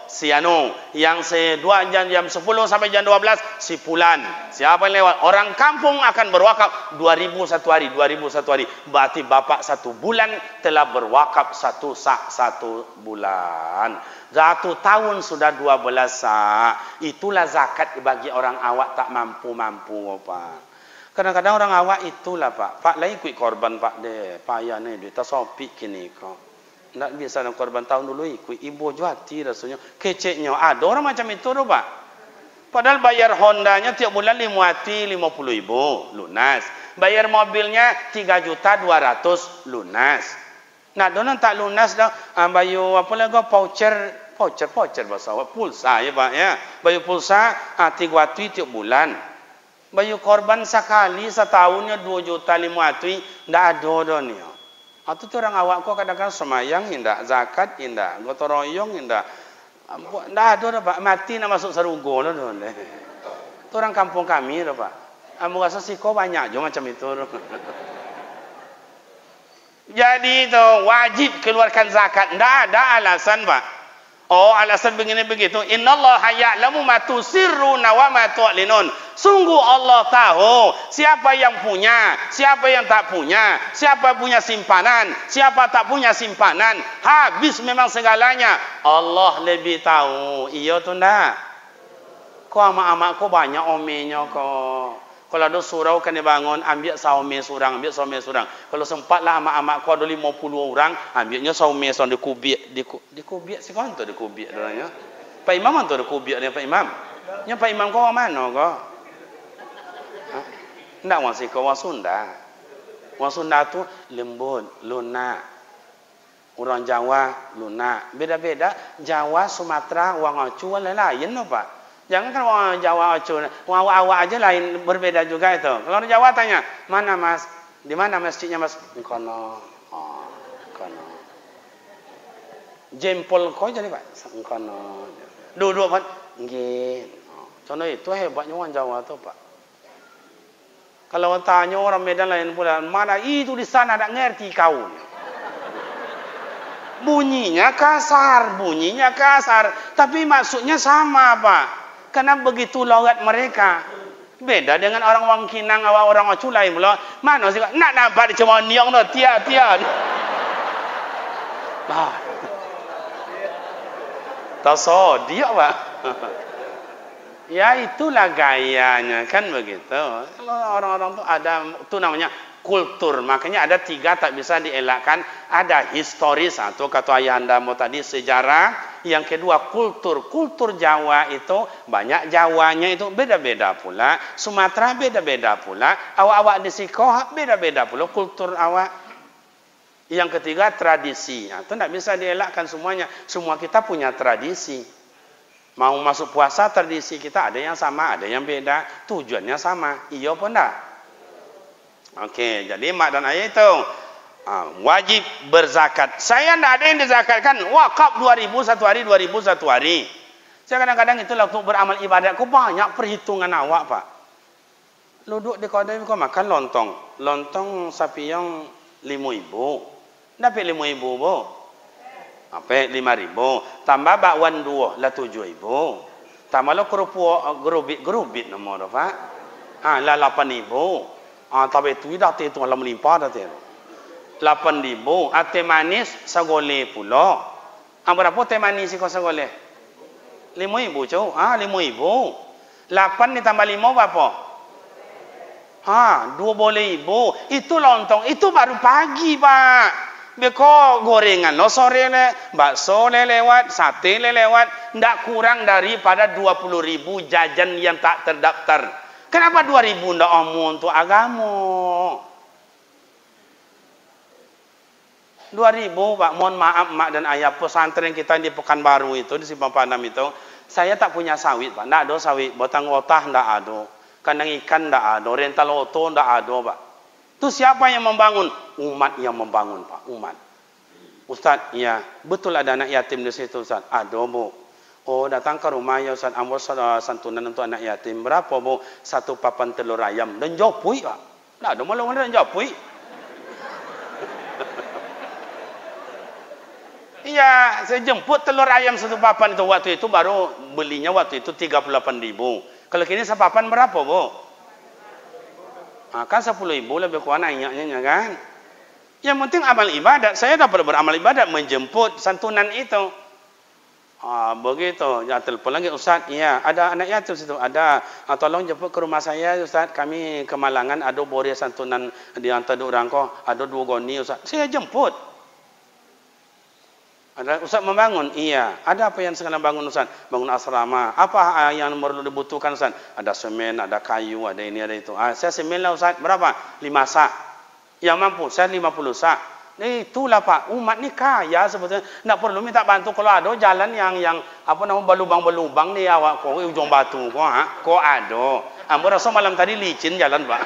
si anu, yang kedua jam 10 sampai jam 12 si Pulan. Siapa yang lewat? Orang kampung akan berwakaf 2.000 satu hari, 2.000 satu hari. Berarti bapak 1 bulan telah berwakaf 1 sak 1 bulan. 1 tahun sudah 12 sak. Itulah zakat bagi orang awak tak mampu-mampu Pak. Kadang-kadang orang awak itulah Pak. Pak lain ikut korban Pak deh. Payah ni duit tak sopik kini kau. Tak biasa nak korban tahun dulu ikut ibu juati rasanya. Keceknya ada orang macam itu tu Pak. Padahal bayar Hondanya tiap bulan 50 ribu lunas. Bayar mobilnya 3.200.000 lunas. Nah, donan tak lunas dah. Bayar apa lagi voucher bahasa awak pulsa ya Pak ya. Bayar pulsa 3 tiap bulan. Bayar korban sekali setahunnya 2.500.000 ndak ada dah ni. Itu tu orang awak kau kadang-kadang semayang indak, zakat indak, gotong royong indak. Ndak ada dah Pak, mati nak masuk surga dah tu. Tu orang kampung kami dah Pak. Amu rasa siko banyak je macam itu. Jadi tu wajib keluarkan zakat, ndak ada alasan Pak. Oh, alasan begini begitu. Innallaha ya'lamu ma tusirruna wa ma tu'linun. Sungguh Allah tahu siapa yang punya, siapa yang tak punya, siapa punya simpanan, siapa tak punya simpanan. Habis memang segalanya. Allah lebih tahu. Iya tu ndak? Kau amak-amak kau banyak omenya kau. Kalau ada surau kan dia bangun, ambil saume surang, ambil saume surang. Kalau sempatlah amak-amak kau ada 50 orang, ambilnya saume surang dikubik, dikubik si kau tu dikubik dorangnya. Pak Imam tu dikubik dia Pak Imam. Nya Pak Imam kau mana kau? Ndak wasi kau orang Sunda. Orang Sunda tu lembut, lunak. Orang Jawa lunak. Beda-beda. Jawa, Sumatera, orang Aceh lain Pak. Jangan kan orang Jawa Aceh, orang awak aja lain berbeda juga itu. Kalau orang Jawa tanya, mana Mas? Di mana masjidnya Mas? Kono. Oh, kono. Jempol kau jadi Pak? Kono. Duduk Pak? Nggih. Contoh itu hebatnya orang Jawa tu Pak. Kalau tanya orang Medan lain pula, mana itu di sana tak ngerti kau. Bunyinya kasar, tapi maksudnya sama Pak. Karena begitu logat mereka. Beda dengan orang Wang Kinang, orang Aceh lain pula. Mana sih? Nak nampak dia cuma niang tu, tiap. Bah. Tak so, dia Pak. Ya itulah gayanya, kan begitu. Kalau orang-orang tu ada, tu namanya kultur. Makanya ada 3 tak bisa dielakkan. Ada historis, atau kata ayah anda mau tadi sejarah. Yang kedua kultur. Kultur Jawa itu banyak Jawanya itu beda-beda pula. Sumatera beda-beda pula. Awak-awak di Sikoh beda-beda pula kultur awak. Yang ketiga tradisi. Itu tidak bisa dielakkan semuanya. Semua kita punya tradisi. Mau masuk puasa tradisi kita ada yang sama, ada yang beda. Tujuannya sama. Iya pun tak? Okey, jadi mak dan ayah itu wajib berzakat. Saya tidak ada yang dizakatkan. Wakaf 2.000 satu hari, 2.000 satu hari. Saya kadang-kadang itulah untuk beramal ibadat. Kau banyak perhitungan awak Pak. Duduk di kedai kau makan lontong. Lontong sapi yang 5.000. Dapat 5.000 bu. Dapat 5.000. Tambah bakwan 2 lah 7.000. Tambah lo kerupuk gerubit nama tu Pak. Lah 8.000. Tapi itu dah tu lah melimpah dah tu. 8.000. Teh manis segoleh pula. Berapa teh manis kau segoleh? 5.000 cu. 5.000. 8 ditambah 5 berapa? 20.000. Itu lontong. Itu baru pagi Pak. Beko gorengan lo sore le, bakso le lewat, sate le lewat. Ndak kurang daripada 20.000 jajan yang tak terdaftar. Kenapa 2.000 ndak omong untuk agama? 2.000 Pak, mohon maaf mak dan ayah, pesantren kita di Pekanbaru itu, di Simpang Panam itu, saya tak punya sawit Pak, ndak ada sawit, batang otah ndak ada, kandang ikan ndak ada, rental oto ndak ada Pak. Itu siapa yang membangun? Umat yang membangun Pak, umat. Ustaz, ya betul ada anak yatim di situ Ustaz? Ada Bu. Oh, datang ke rumah ya Ustaz, ambil santunan untuk anak yatim. Berapa Bu? 1 papan telur ayam. Dan jopui Pak. Nah, ada malu mana dan jopui. Iya, saya jemput telur ayam 1 papan itu waktu itu baru belinya waktu itu 38.000. Kalau kini sepapan berapa Bu? Nah, kan 10.000 lebih kurang nanyanya kan. Yang penting amal ibadat. Saya dapat beramal ibadat menjemput santunan itu. Begitu. Ya, telepon lagi Ustaz. Iya, ada anak yatim situ. Ada. Tolong jemput ke rumah saya Ustaz. Kami ke Malangan ada bori santunan di antara orang kok. Ada 2 goni Ustaz. Saya jemput. Ada Ustaz membangun. Iya. Ada apa yang sekarang bangun Ustaz? Bangun asrama. Apa yang perlu dibutuhkan Ustaz? Ada semen, ada kayu, ada ini, ada itu. Saya semen lah Ustaz. Berapa? 5 sak. Yang mampu saya 50 sak. Itulah Pak, umat ni kaya sebetulnya. Tak perlu minta bantu kalau ada jalan yang apa nama berlubang-berlubang ni awak kau ujung batu kau kau ada. Ambo rasa malam tadi licin jalan Pak.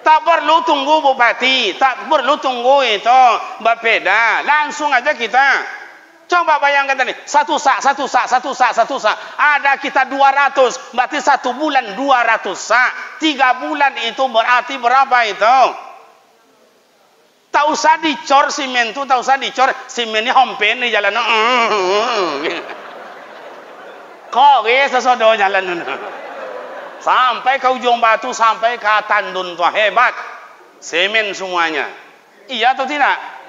Tak perlu tunggu bupati, tak perlu tunggu itu bapeda. Langsung aja kita. Coba bayangkan tadi, 1 sak. Ada kita 200, berarti 1 bulan 200 sak. 3 bulan itu berarti berapa itu? Tak usah dicor simen tu, tak usah dicor simennya hompen di jalan. Kok sesodo jalan. Sampai ke ujung batu, sampai ke tandun tu hebat. Semen semuanya. Iya atau tidak?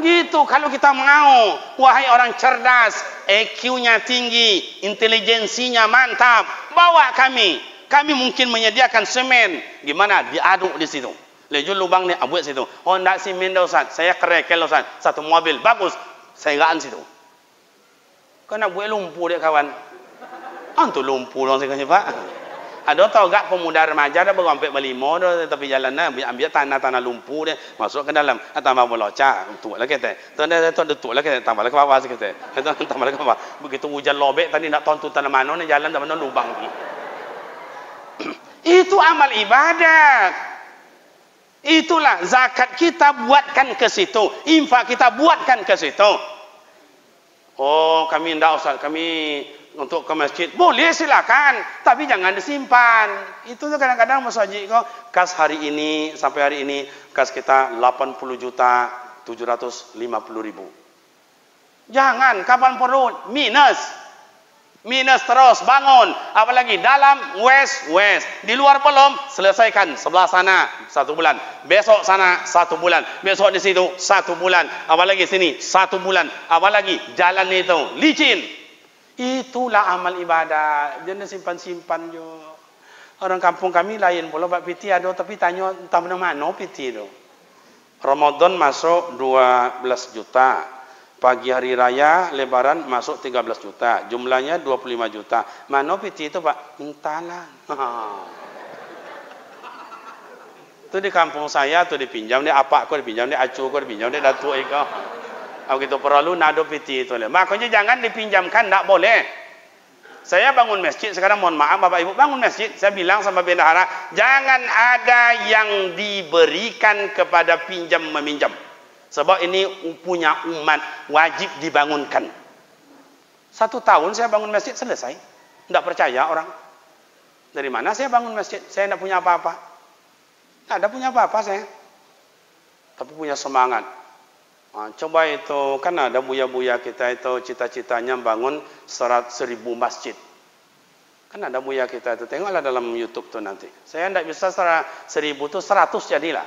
Gitu kalau kita mau, wahai orang cerdas, EQ-nya tinggi, intelijensinya mantap, bawa kami. Kami mungkin menyediakan semen. Gimana? Diaduk di situ. Lejul lubang ni abuat situ. Oh ndak semen dah Ustaz, saya kerekel Ustaz. 1 mobil bagus, saya gaan situ. Kena buat lumpur dia kawan. Antu lumpur dong saya Pak. Ada tahu gak pemuda remaja dah bergompet berlimo dah tapi jalannya ambil tanah lumpur dia masuk ke dalam tambah meloca untuk lah kita. Tu detuk lah kita tambah lagi bawah kita. Tambah lagi bawah. Begitu hujan lobek tadi nak tontu tanah mana ni jalan tak mana lubang. Itu amal ibadat. Itulah zakat kita buatkan ke situ, infak kita buatkan ke situ. Oh, kami ndak Ustaz, kami untuk ke masjid boleh silakan, tapi jangan disimpan. Itu tuh kadang-kadang masjid kok kas hari ini sampai hari ini kas kita 80.750.000. Jangan kapan perlu minus terus bangun, apalagi dalam west di luar belum selesaikan sebelah sana 1 bulan, besok sana 1 bulan, besok di situ 1 bulan, apalagi sini 1 bulan, apalagi jalan itu licin. Itulah amal ibadah. Jangan simpan-simpan jo. Orang kampung kami lain pula Pak piti ada tapi tanya entah mana piti itu. Ramadan masuk 12 juta. Pagi hari raya lebaran masuk 13 juta. Jumlahnya 25 juta. Mana piti itu Pak? Entahlah. Itu di kampung saya tuh dipinjam dia apa aku dipinjam dia acu aku dipinjam dia datuk iko. Begitu perlu nado piti itu. Makanya jangan dipinjamkan, tak boleh. Saya bangun masjid sekarang, mohon maaf Bapak Ibu, bangun masjid. Saya bilang sama bendahara, jangan ada yang diberikan kepada pinjam meminjam. Sebab ini punya umat, wajib dibangunkan. 1 tahun saya bangun masjid selesai. Tidak percaya orang. Dari mana saya bangun masjid? Saya tidak punya apa-apa. Tidak ada punya apa-apa saya. Tapi punya semangat. Coba itu kan ada buya-buya kita itu cita-citanya bangun 1.000 masjid. Kan ada buya kita itu, tengoklah dalam YouTube tuh nanti. Saya tidak bisa 1.000 itu 100 jadilah.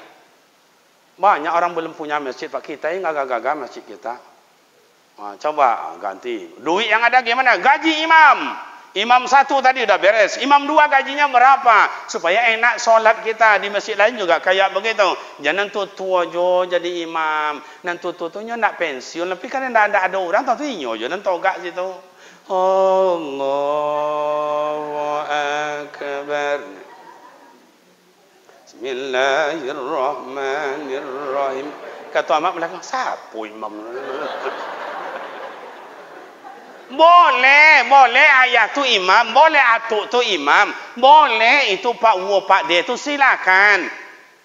Banyak orang belum punya masjid Pak, kita yang gagah-gagah masjid kita. Coba ganti. Duit yang ada gimana? Gaji imam. Imam 1 tadi udah beres. Imam 2 gajinya berapa? Supaya enak solat kita. Di masjid lain juga kayak begitu. Jangan tua jo jadi imam. Nanti tutunya nak pensiun. Tapi kan tidak ada orang. Tentu inyo jo. Nanti togak situ. Allahu Akbar. Bismillahirrahmanirrahim. Kata amat belakang. Siapa imam? Boleh ayah tu imam, boleh atuk tu imam, boleh itu Pak Wo Pak D tu silakan.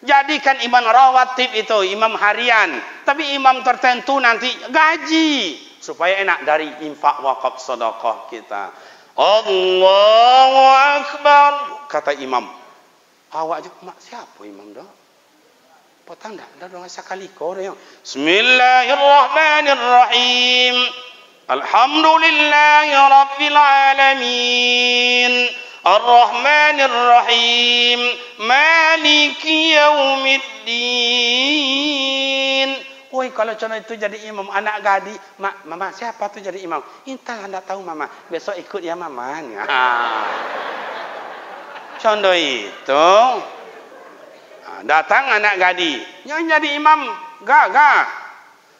Jadikan imam rawatib itu, imam harian. Tapi imam tertentu nanti gaji. Supaya enak dari infak wakaf sedekah kita. Allahu Akbar. Kata imam. Awak je, mak siapa imam dah? Potang dah dengan sekali kau dah yang. Bismillahirrahmanirrahim. Alhamdulillahi rabbil alamin. Ar-Rahmanir-Rahim. Maliki yaumiddin. Oi, kalau contoh itu jadi imam anak gadi, mama siapa tu jadi imam? Entahlah, tak tahu mama. Besok ikut ya mama. Contoh itu. Datang anak gadi, yang jadi imam gagah.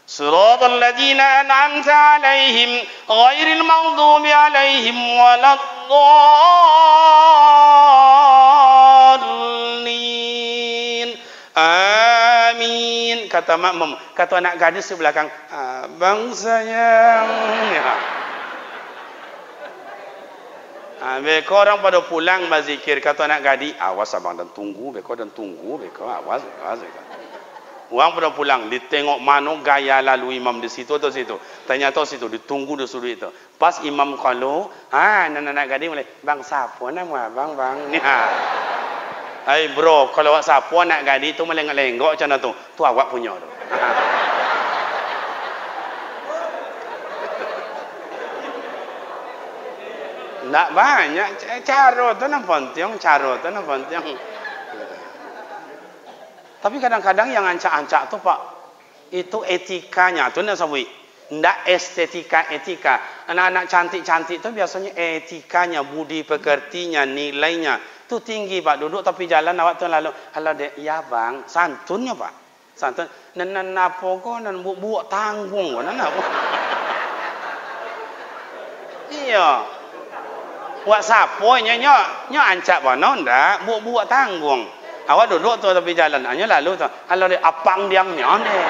Siratal ladzina an'amta 'alaihim ghairil maghdubi 'alaihim waladdallin. Amin. Kata makmum, kata anak gadis di belakang, abang sayang. Beko orang pada pulang berzikir, kata anak gadi, awas abang dan tunggu, beko awas. Orang pada pulang, ditengok mana gaya lalu imam di situ atau situ. Ternyata situ, ditunggu di sudut itu. Pas imam kalau, anak-anak gadis mulai, bang siapa nama bang? Ni Hai bro, kalau awak siapa anak gadis tu melengok-lenggok macam tu. Tu awak punya tu. Tak banyak cara tu nak penting, Tapi kadang-kadang yang ancak-ancak tu Pak, itu etikanya tu nak sabui. Ndak etika. Anak-anak cantik-cantik tu biasanya etikanya, budi pekertinya, nilainya tu tinggi Pak. Duduk tapi jalan awak tu lalu, halo dek, ya bang, santunnya Pak. Santun, nan apa kau nan buat tanggung kau nan apa? Iya. Buat siapa nyo ancak bono ndak buat tanggung. Awak duduk tu tepi jalan, hanya lalu tu. Kalau dia apang diang nyo deh.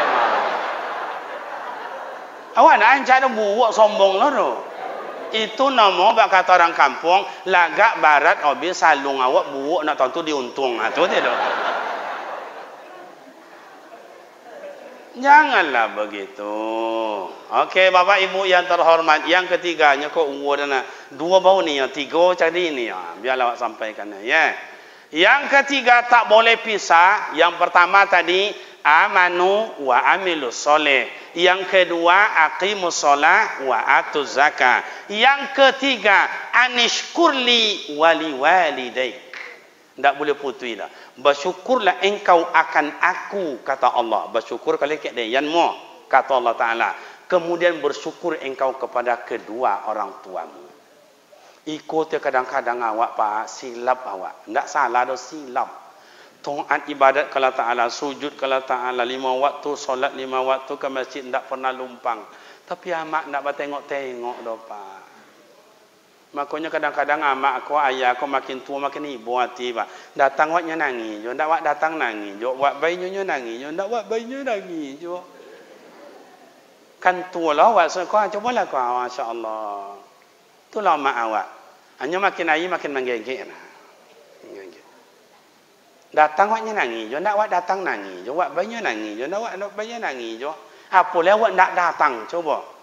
Awak nak ancak tu buat sombong lo tu. Itu nama bak kata orang kampung, lagak barat obi salung awak buat nak tentu diuntung. Tu dia tu. Janganlah begitu. Okey, Bapak Ibu yang terhormat, yang ketiganya kok umurnya dua bau ni, yang tiga jadi ni ya. Biarlah awak sampaikan ya. Yang ketiga tak boleh pisah. Yang pertama tadi amanu wa amilus soleh. Yang kedua aqimus shalah wa atuz zakah. Yang ketiga anishkurli wali walidaik. Tak boleh putih dah. Bersyukurlah engkau akan aku, kata Allah. Bersyukur kalau kedayanmu, kata Allah Ta'ala. Kemudian bersyukur engkau kepada kedua orang tuamu. Ikut kadang-kadang awak Pak, silap awak. Tak salah dah silap. Taat ibadat kalau Ta'ala, sujud kalau Ta'ala, 5 waktu, solat 5 waktu ke masjid, tak pernah lumpang. Tapi amak tak bertengok-tengok dah Pak. Makanya kadang-kadang amak aku, ayah aku makin tua makin ibu hati Pak. Datang waknya nangis, jo ndak wak datang nangis, jo wak bayinya nangis, jo ndak wak bayinya nangis, jo. Kan tua lah wak sekolah cobalah kau, masya-Allah. Itulah mak awak. Hanya makin ayi makin menggigit nah. Datang waknya nangis, jo ndak wak datang nangis, jo wak bayinya nangis, jo ndak wak bayinya nangis, jo. Apa lah wak ndak datang coba.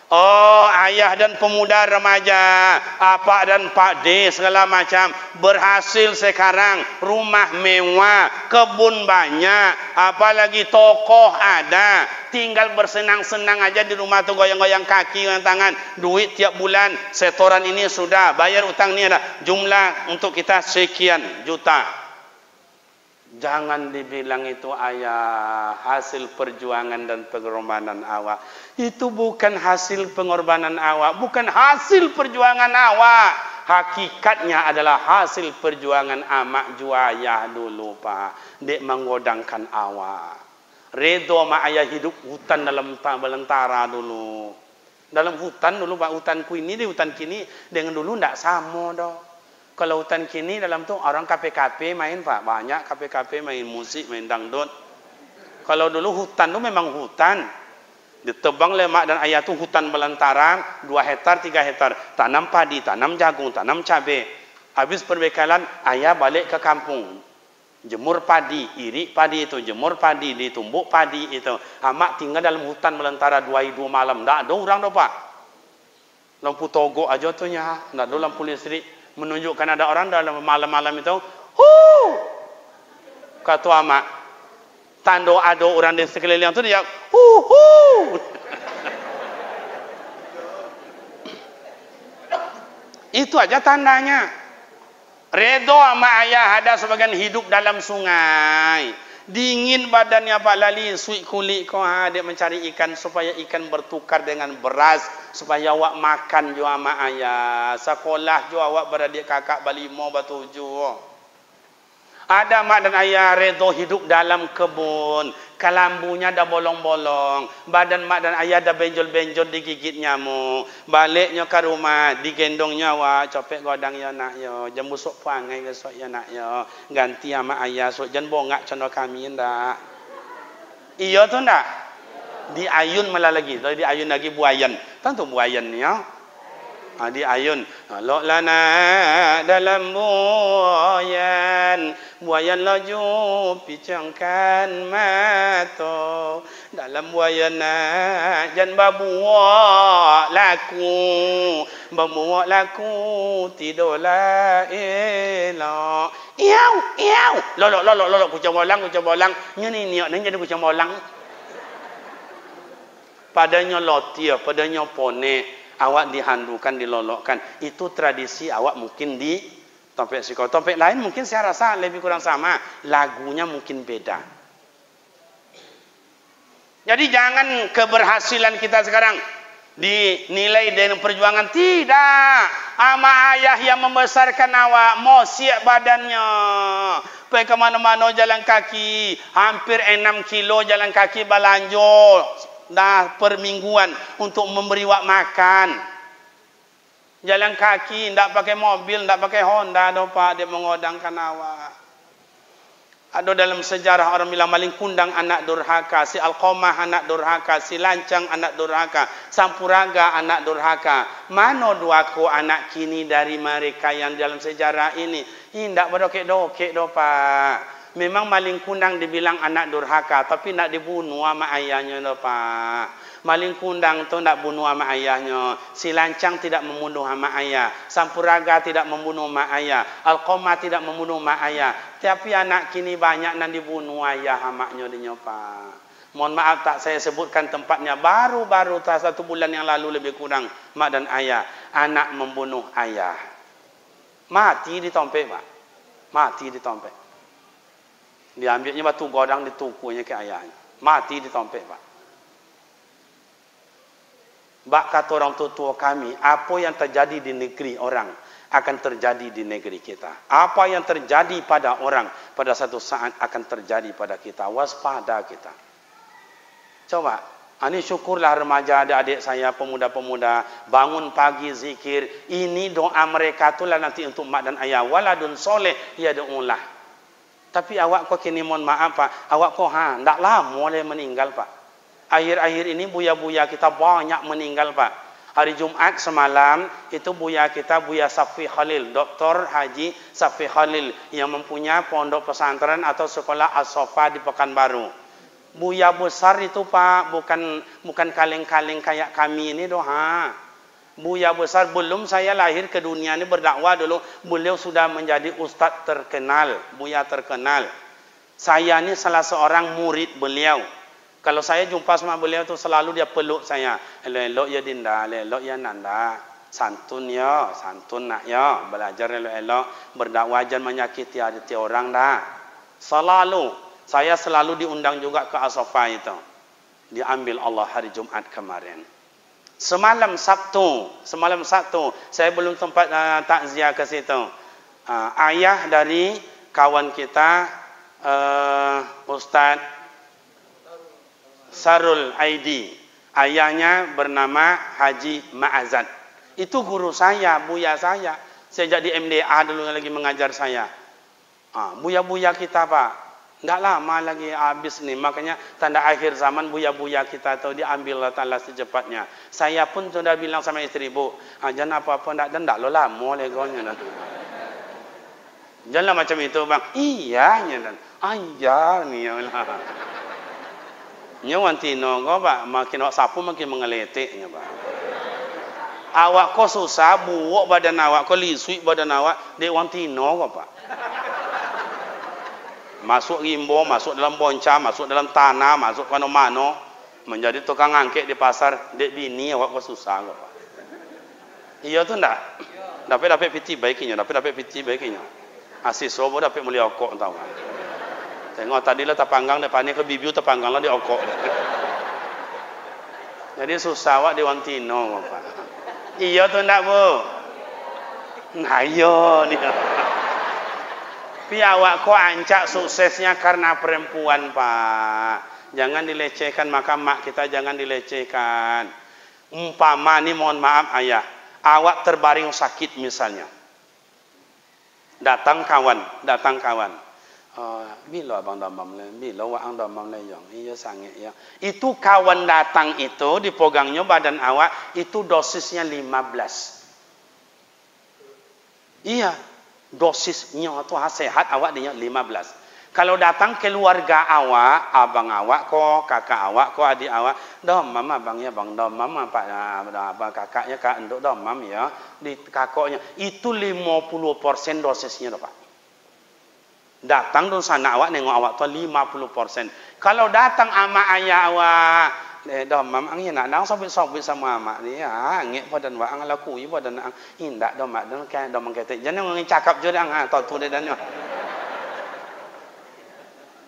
Oh, ayah dan pemuda remaja, apa dan Pak D segala macam berhasil sekarang, rumah mewah, kebun banyak, apalagi tokoh ada, tinggal bersenang-senang aja di rumah tu, goyang-goyang kaki, goyang tangan, duit tiap bulan, setoran ini sudah, bayar utang ni ada, jumlah untuk kita sekian juta. Jangan dibilang itu ayah hasil perjuangan dan pengorbanan awak. Itu bukan hasil pengorbanan awak, bukan hasil perjuangan awak. Hakikatnya adalah hasil perjuangan amak juayah dulu Pak. Dek menggodangkan awak. Redo mak ayah hidup hutan dalam belantara dulu. Dalam hutan dulu Pak, hutanku ini di hutan kini dengan dulu ndak sama dah. Kalau hutan kini dalam tu orang kafe-kafe main Pak, banyak kafe-kafe main musik, main dangdut. Kalau dulu hutan tu memang hutan. Ditebang lemak dan ayah tu hutan belantara, 2 hektar, 3 hektar. Tanam padi, tanam jagung, tanam cabai. Habis perbekalan, ayah balik ke kampung. Jemur padi, irik padi itu, jemur padi, ditumbuk padi itu. Mak tinggal dalam hutan melantara 2 hari 2 malam. Tak ada orang dah pak. Lampu togok aja tu nya. Tak ada lampu listrik. Menunjukkan ada orang dalam malam-malam itu. Huu! Kata mak. Tanda ada orang di sekeliling tu dia. Huu! Itu aja tandanya. Redha sama ayah ada sebagian hidup dalam sungai. Dingin badannya Pak Lali, suik kulit kau dia mencari ikan supaya ikan bertukar dengan beras supaya awak makan jo sama ayah. Sekolah jo awak beradik kakak balimo batuju. Ada mak dan ayah redha hidup dalam kebun. Kelambunya dah bolong-bolong. Badan mak dan ayah dah benjol-benjol digigit nyamuk. Baliknya ke rumah, digendongnya wak. Copek godang ya nak ya. Jam busuk puangai ke sok ya nak ya. Ganti sama ayah sok. Jangan bongak contoh kami ndak. Iya tu ndak? Di ayun malah lagi. Kalau di ayun lagi buayan. Tentu buayan ni ya. Di ayun. Lok lana dalam buayan. Buayan laju picangkan mata. Dalam buayan jan babuak laku. Babuak laku tidurlah elok. Iau, iau. Lolok, kucing bolang. Ni niat ni jadi kucing bolang. Padanya lotia, padanya pone. Awak dihandukan, dilolokkan. Itu tradisi awak mungkin di Tompek Siko. Tompek lain mungkin saya rasa lebih kurang sama. Lagunya mungkin beda. Jadi jangan keberhasilan kita sekarang dinilai dengan perjuangan. Tidak. Ama ayah yang membesarkan awak. Mau siap badannya. Pergi ke mana-mana jalan kaki. Hampir 6 kilo jalan kaki balanjo. Dah permingguan untuk memberi awak makan. Jalan kaki, tidak pakai mobil, tidak pakai Honda, dah pak dia mengodangkan awak. Ada dalam sejarah orang bilang maling kundang anak durhaka, si Alqamah anak durhaka, si Lancang anak durhaka, Sampuraga anak durhaka. Mana duaku anak kini dari mereka yang dalam sejarah ini? Tidak berdokek-dokek dah pak. Memang maling kundang dibilang anak durhaka, tapi nak dibunuh sama ayahnya dah pak. Maling kundang tu nak bunuh sama ayahnya. Si Lancang tidak membunuh sama ayah. Sampuraga tidak membunuh sama ayah. Alqamah tidak membunuh sama ayah. Tapi anak kini banyak nak dibunuh ayah hamaknya dia pak. Mohon maaf tak saya sebutkan tempatnya. Baru-baru 1 bulan yang lalu lebih kurang mak dan ayah. Anak membunuh ayah. Mati di tompek pak. Mati di tompek. Diambilnya batu godang ditukunya ke ayahnya. Mati di tompek pak. Bak kata orang tua kami, apa yang terjadi di negeri orang akan terjadi di negeri kita. Apa yang terjadi pada orang pada satu saat akan terjadi pada kita. Waspada kita. Coba, ini syukurlah remaja adik-adik saya, pemuda-pemuda, bangun pagi zikir. Ini doa mereka itulah nanti untuk mak dan ayah. Waladun soleh yad'ulah. Tapi awak kok kini mohon maaf pak, awak kok tak lama boleh meninggal pak. Akhir-akhir ini buya-buya kita banyak meninggal pak. Hari Jumat semalam itu buya kita, Buya Safi Khalil, Dr. Haji Safi Khalil yang mempunyai pondok pesantren atau sekolah As-Sofa di Pekanbaru. Buya besar itu pak, bukan kaleng-kaleng kayak kami ini doa. Buya besar, belum saya lahir ke dunia ini berdakwah dulu, beliau sudah menjadi ustaz terkenal, buya terkenal. Saya ini salah seorang murid beliau. Kalau saya jumpa sama beliau tu selalu dia peluk saya. Elok-elok ya dinda, elok ya nanda. Santun ya, santun nak ya. Belajar elok-elok, berdakwah jangan menyakiti hati orang dah. Selalu, saya selalu diundang juga ke As-Sofa itu. Diambil Allah hari Jumat kemarin. Semalam Sabtu, saya belum tempat takziah ke situ. Ayah dari kawan kita, Ustaz Sarul Aidi. Ayahnya bernama Haji Ma'azad. Itu guru saya, buya saya. Sejak di MDA dulu lagi mengajar saya. Buya-buya kita pak. Tidak lama lagi habis ni. Makanya tanda akhir zaman buya-buya kita tu diambil Allah Ta'ala secepatnya. Saya pun sudah bilang sama isteri, bu, jangan apa-apa, tidak lama legonya. Janganlah macam itu bang. Iya nya dan ayah ni lah. Nya wantino ko pak makin awak sapu makin mengeletiknya pak. Awak ko susah buok badan awak ko lisui badan awak dek wantino ko pak. Masuk rimbo, masuk dalam bonca, masuk dalam tanah, masuk mano-mano, menjadi tukang angkek di pasar dek bini awak ko susah ko pak. Iya tu ndak? Dapat piti baikinya, dapat piti baikinya. Asis sobo dapat mulia okok tahu kan. Tengok tadi lah tapanggang depan ni ke bibiu tapanggang lah di okok. Jadi susah awak di wantino pak. Iya tu ndak bu? Nah iyo ni. Tapi awak ko ancak suksesnya karena perempuan pak. Jangan dilecehkan, maka mak kita jangan dilecehkan. Umpama ni mohon maaf ayah, awak terbaring sakit misalnya. Datang kawan. Bila abang damam le, bila wak damam le yang iya sangat ya. Itu kawan datang itu dipegangnya badan awak itu dosisnya 15. Iya, dosisnya tu sehat awak dia 15. Kalau datang keluarga awak, abang awak ko, kakak awak ko, adik awak, damam abangnya bang damam apa kakaknya kak endok damam ya di kakaknya itu 50% dosisnya pak. Datang dong sana awak nengok awak tu 50%. Kalau datang ama ayah awak, damam angin nak nang sobit sama ama ni ah ngek badan wa ang laku i badan ang indak dom mak dong kan dom mengkete. Jangan ngin cakap je ang tau tu dan.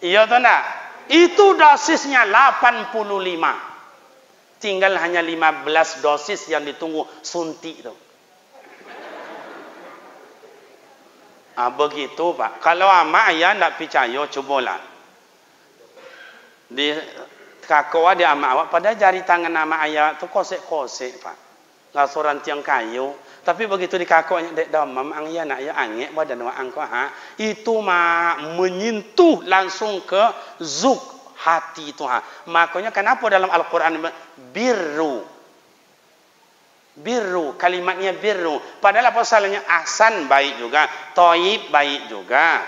Iya tu ndak? Itu dosisnya 85. Tinggal hanya 15 dosis yang ditunggu suntik tu. Begitu pak. Kalau ama ayah tidak percaya, cubalah. Di kakak dia ama awak, pada jari tangan ama ayah tu kosek-kosek pak. Ngasuran tiang kayu. Tapi begitu di kakaknya, dek damam ang ya nak ya angek badan awak angko ha. Itu menyentuh langsung ke zuk hati itu ha. Makanya kenapa dalam Al-Quran Birru, kalimatnya birru. Padahal apa salahnya? Ahsan baik juga, thayyib baik juga.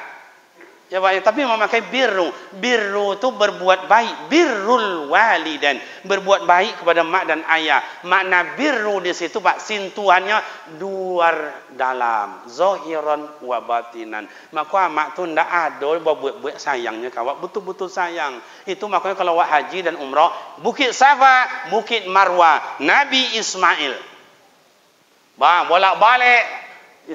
Ya baik, tapi memakai birru. Birru itu berbuat baik. Birrul walidain, berbuat baik kepada mak dan ayah. Makna birru di situ pak, sentuhannya luar dalam, zahiran wa batinan. Maka mak tu ndak ada buat sayangnya kawak, betul-betul sayang. Itu makanya kalau awak haji dan umrah, Bukit Safa, Bukit Marwah, Nabi Ismail. Bang, bolak-balik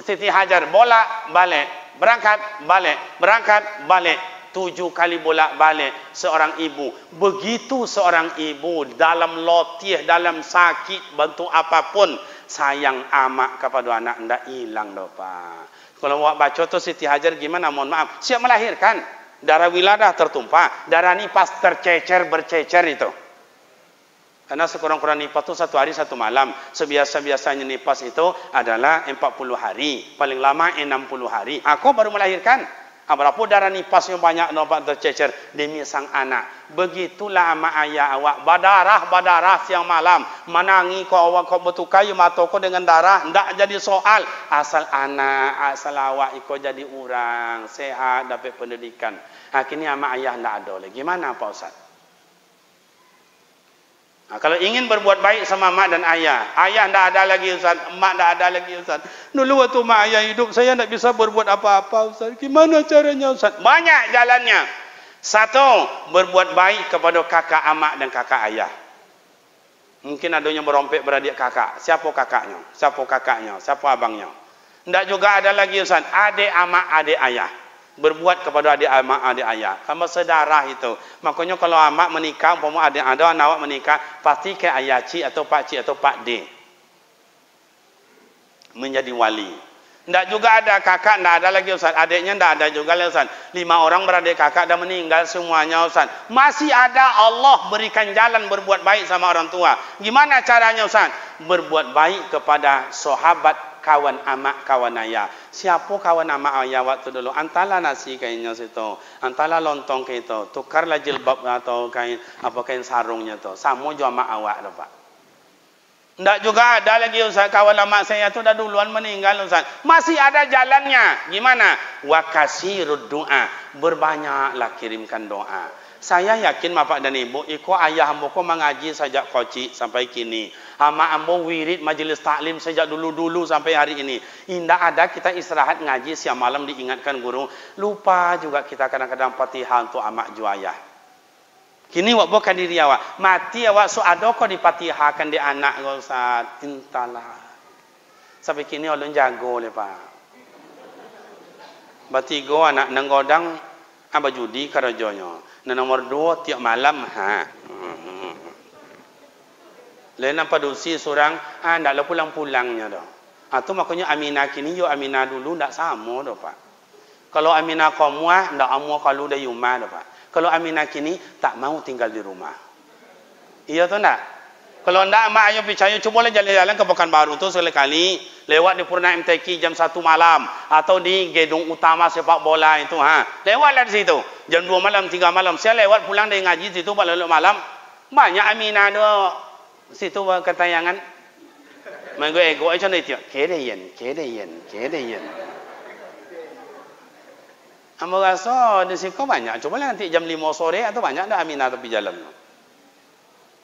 Siti Hajar, bolak-balik, berangkat, balik 7 kali bolak-balik seorang ibu. Begitu seorang ibu dalam lotih, dalam sakit, bentuk apapun, sayang amak kepada anak ndak hilang dah pak. Kalau awak baca tu Siti Hajar gimana? Mohon maaf, siap melahirkan, darah wiladah tertumpah, darah nifas bercecer itu. Karena sekurang-kurang nifas itu 1 hari 1 malam. Sebiasa-biasanya nifas itu adalah 40 hari. Paling lama 60 hari. Aku baru melahirkan. Berapa darah nifas yang banyak nampak tercecer demi sang anak. Begitulah ama ayah awak. Badarah siang malam. Menangi kau awak kau betukai mata kau dengan darah. Tidak jadi soal. Asal anak, asal awak ikut jadi orang. Sehat, dapat pendidikan. Akhirnya ama ayah tidak ada lagi. Gimana Pak Ustaz? Nah, kalau ingin berbuat baik sama mak dan ayah tidak ada lagi Ustaz, mak tidak ada lagi Ustaz. Dulu waktu mak ayah hidup, saya tidak bisa berbuat apa-apa Ustaz. Gimana caranya Ustaz? Banyak jalannya. 1, berbuat baik kepada kakak amak dan kakak ayah. Mungkin ada yang berompek beradik kakak. Siapa kakaknya? Siapa kakaknya? Siapa abangnya? Tidak juga ada lagi Ustaz, adik amak, adik ayah. Berbuat kepada adik amak, adik ayah. Sama sedarah itu. Makanya kalau amak menikah, umpama ada anak awak menikah, pasti ke ayah cik atau pak cik atau pak D. Menjadi wali. Tidak juga ada kakak, tidak ada lagi Ustaz. Adiknya tidak ada juga Ustaz. 5 orang beradik kakak dah meninggal semuanya Ustaz. Masih ada Allah berikan jalan berbuat baik sama orang tua. Gimana caranya Ustaz? Berbuat baik kepada sahabat, kawan amak, kawan ayah. Siapa kawan amak ayah waktu dulu? Antara nasi kainnya situ, antara lontong kain itu, tukarlah jilbab atau kain sarungnya tu. Sama juga amak awak tu pak.
Ndak juga ada lagi Ustaz, kawan lama saya tu dah duluan meninggal Ustaz. Masih ada jalannya. Gimana? Wa kasirud doa. Berbanyaklah kirimkan doa. Saya yakin Bapak dan Ibu, iko ayah ambo ko mengaji sejak kecil sampai kini. Ama ambo wirid majelis taklim sejak dulu-dulu sampai hari ini. Indah ada kita istirahat ngaji siang malam diingatkan guru. Lupa juga kita kadang-kadang Fatihah untuk amak juayah. Kini awak bukan diri awak. Mati awak so ada kau dipatihakan di anak kau Ustaz. Entahlah. Sampai kini ulun jago lepas. Batigo anak nanggodang apa judi karajonya. Dan nomor 2 tiap malam Lain apa dusi seorang ndaklah pulang-pulangnya dah. Atau makanya Aminah kini yo Aminah dulu ndak sama dah Pak. Kalau Aminah komua ndak amua kalau dah yuma dah Pak. Kalau Aminah kini tak mau tinggal di rumah. Iya atau enggak? Kalau enggak mak ayo percaya cubalah jalan-jalan ke Pekanbaru tu sekali lewat di Purna MTQ jam 1 malam atau di gedung utama sepak bola itu lewatlah di situ jam 2 malam 3 malam saya lewat pulang dari ngaji situ pada malam banyak Aminah tu situ ketayangan menggo ego aja nih kedeyen Ambo rasa di sini banyak. Coba nanti jam 5 sore atau banyak dah Aminah tepi jalan.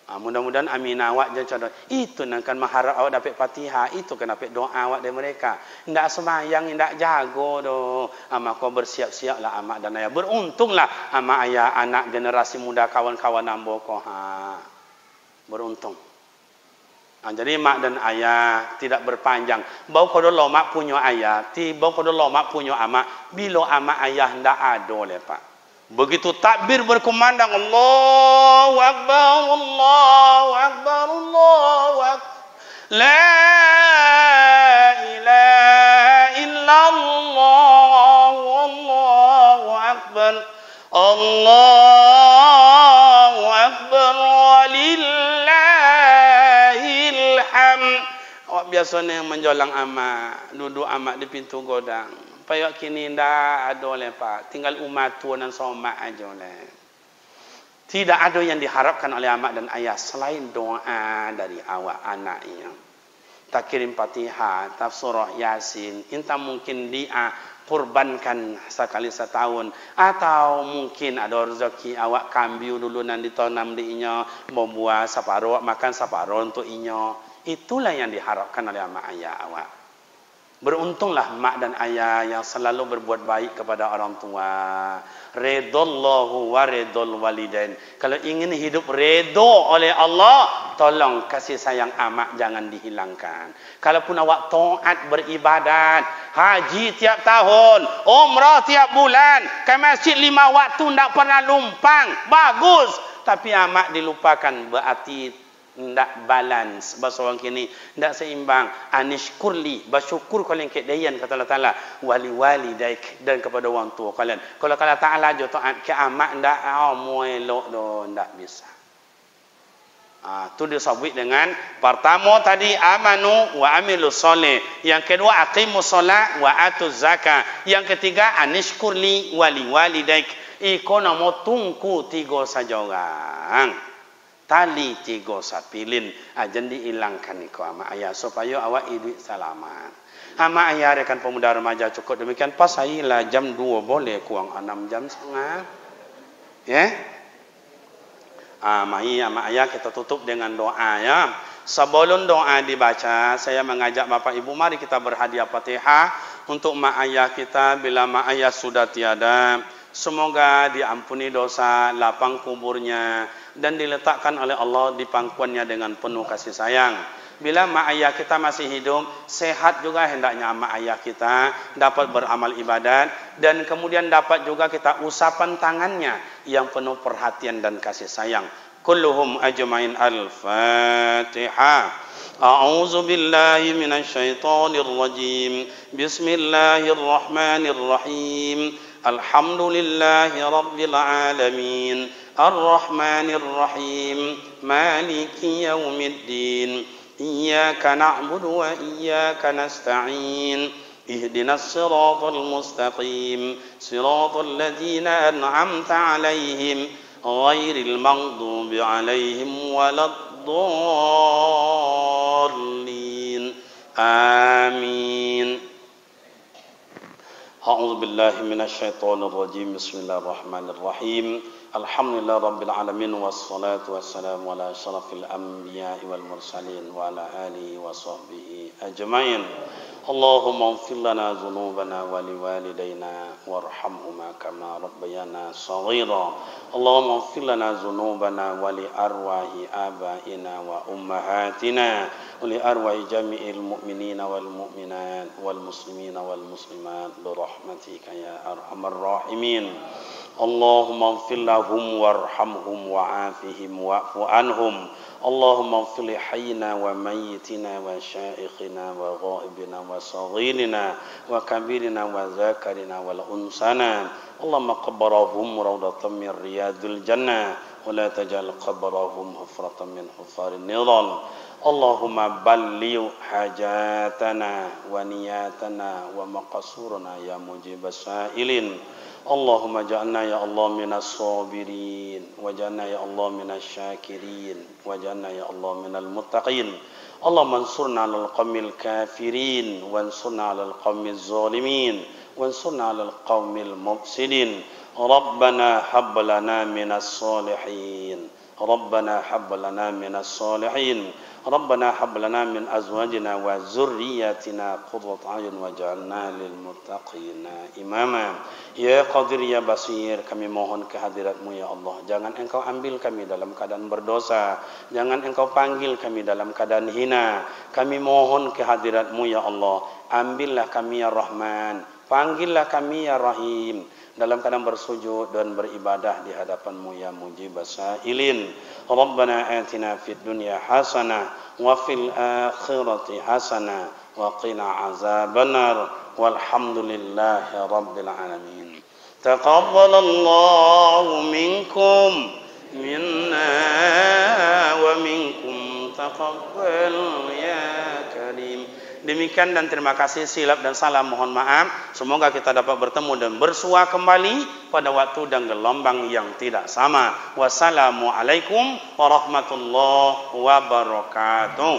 Mudah-mudahan Aminah awak jangan contoh. Itu nak kan mengharap awak dapat Fatihah. Itu kan dapat doa awak dari mereka. Tidak semayang, tidak jago doh. Amak kau bersiap-siaplah amak dan ayah. Beruntunglah amak ayah anak generasi muda kawan-kawan ambo kau. Beruntung. Jadi mak dan ayah tidak berpanjang. Bau kodolo mak punya ayah, bau kodolo mak punya amak. Bila amak ayah ndak ada le Pak. Begitu takbir berkumandang Allahu Akbar, Allahu Akbar, Allahu Akbar. La ilaha illallah, Allahu Akbar. Allahu Akbar walillahil hamd. Awak biasanya menjolang amak, duduk amak di pintu godang. Payak kini ndak ada le Pak, tinggal umat tua dan somak aja le. Tidak ada yang diharapkan oleh amak dan ayah selain doa dari awak anaknya. Tak kirim Fatihah, tafsirah Yasin, inta mungkin dia kurbankan sekali setahun atau mungkin ada rezeki awak kambiu dulu nanti ditanam diinya membuat separuh makan separuh untuk inyo. Itulah yang diharapkan oleh amak ayah awak. Beruntunglah mak dan ayah yang selalu berbuat baik kepada orang tua. Redallahu wa redal walidain. Kalau ingin hidup redo oleh Allah, tolong kasih sayang amak jangan dihilangkan. Kalaupun awak taat beribadat, haji tiap tahun, umrah tiap bulan, ke masjid 5 waktu tidak pernah lumpang, bagus. Tapi amak dilupakan, berarti ndak balance bahasa orang kini ndak seimbang. Anishkurli, bersyukur kalian ke dayan kata Allah Taala, wali walidaik, dan kepada orang tua kalian. Kalau Allah Taala jo taat ke amak ndak elok do ndak bisa. Tu disebut dengan pertama tadi amanu wa amilus soleh, yang kedua aqimus solat wa atuz zakat, yang ketiga anishkurli wali walidaik. Iko namo tungku 3 saja orang. Tali 3 sapilin ajan dihilangkan iko ama ayah supaya awak hidup selamat. Ama ayah rekan pemuda remaja cukup demikian pasailah jam 2 boleh kurang 6 jam setengah. Ya. Mari ama ayah kita tutup dengan doa ya. Sebelum doa dibaca, saya mengajak Bapak Ibu mari kita berhadiah Fatihah untuk mak ayah kita bila mak ayah sudah tiada. Semoga diampuni dosa, lapang kuburnya, dan diletakkan oleh Allah di pangkuannya dengan penuh kasih sayang. Bila mak ayah kita masih hidup, sehat juga hendaknya mak ayah kita dapat beramal ibadat, dan kemudian dapat juga kita usapan tangannya yang penuh perhatian dan kasih sayang. Kulluhum ajmain al-Fatihah. A'udzu billahi minasyaitonir rajim. Bismillahirrahmanirrahim. Alhamdulillahi rabbil alamin. Ar-Rahmanir Rahim. Maliki yaumiddin. Iyyaka na'budu wa iyyaka nasta'in. Ihdinas siratal mustaqim. Siratal ladzina an'amta 'alaihim ghairil maghdubi 'alaihim waladdallin. الضالين آمين. أعوذ بالله من الشيطان الرجيم. بسم الله الرحمن الرحيم. الحمد لله رب العالمين والصلاة والسلام على أشرف الأنبياء والمرسلين وعلى آله وصحبه أجمعين. اللهم اغفر لنا ذنوبنا ولوالدينا وارحمهما كما ربيانا صغيرا. اللهم اغفر لنا ذنوبنا ولأرواح آبائنا وأمهاتنا ولأرواح جميع المؤمنين والمؤمنات والمسلمين والمسلمات برحمتك يا أرحم الراحمين. اللهم اغفر لهم وارحمهم وعافهم واعف عنهم. اللهم اغفر لحينا وميتنا وشائخنا وغائبنا وصغيرنا وكبيرنا وذكرنا والأنثى. اللهم قبرهم روضة من رياض الجنة ولا تجعل قبرهم حفرة من حفار النيران. اللهم بلغ حاجاتنا ونياتنا ومقصورنا يا مجيب السائلين. اللهم اجعلنا يا الله من الصابرين واجعلنا يا الله من الشاكرين واجعلنا يا الله من المتقين. اللهم انصرنا على القوم الكافرين وانصرنا على القوم الظالمين وانصرنا على القوم المفسدين. ربنا هب لنا من الصالحين ربنا هب لنا من الصالحين ربنا هب لنا من أزواجنا وذرياتنا قرة أعين واجعلنا للمتقين إماما. Ya Qadir ya Basir, kami mohon kehadirat-Mu ya Allah. Jangan Engkau ambil kami dalam keadaan berdosa, jangan Engkau panggil kami dalam keadaan hina. Kami mohon kehadirat-Mu ya Allah. Ambillah kami ya Rahman, panggillah kami ya Rahim dalam keadaan bersujud dan beribadah di hadapan-Mu ya Mujibas Sa'ilin. Rabbana atina fid dunya hasanah wa fil akhirati hasanah wa qina azabannar. Walhamdulillahi rabbil alamin. Taqabbalallahu minkum minna wa minkum taqabbal ya karim. Demikian dan terima kasih. Silap dan salah mohon maaf. Semoga kita dapat bertemu dan bersua kembali pada waktu dan gelombang yang tidak sama. Wassalamualaikum warahmatullahi wabarakatuh.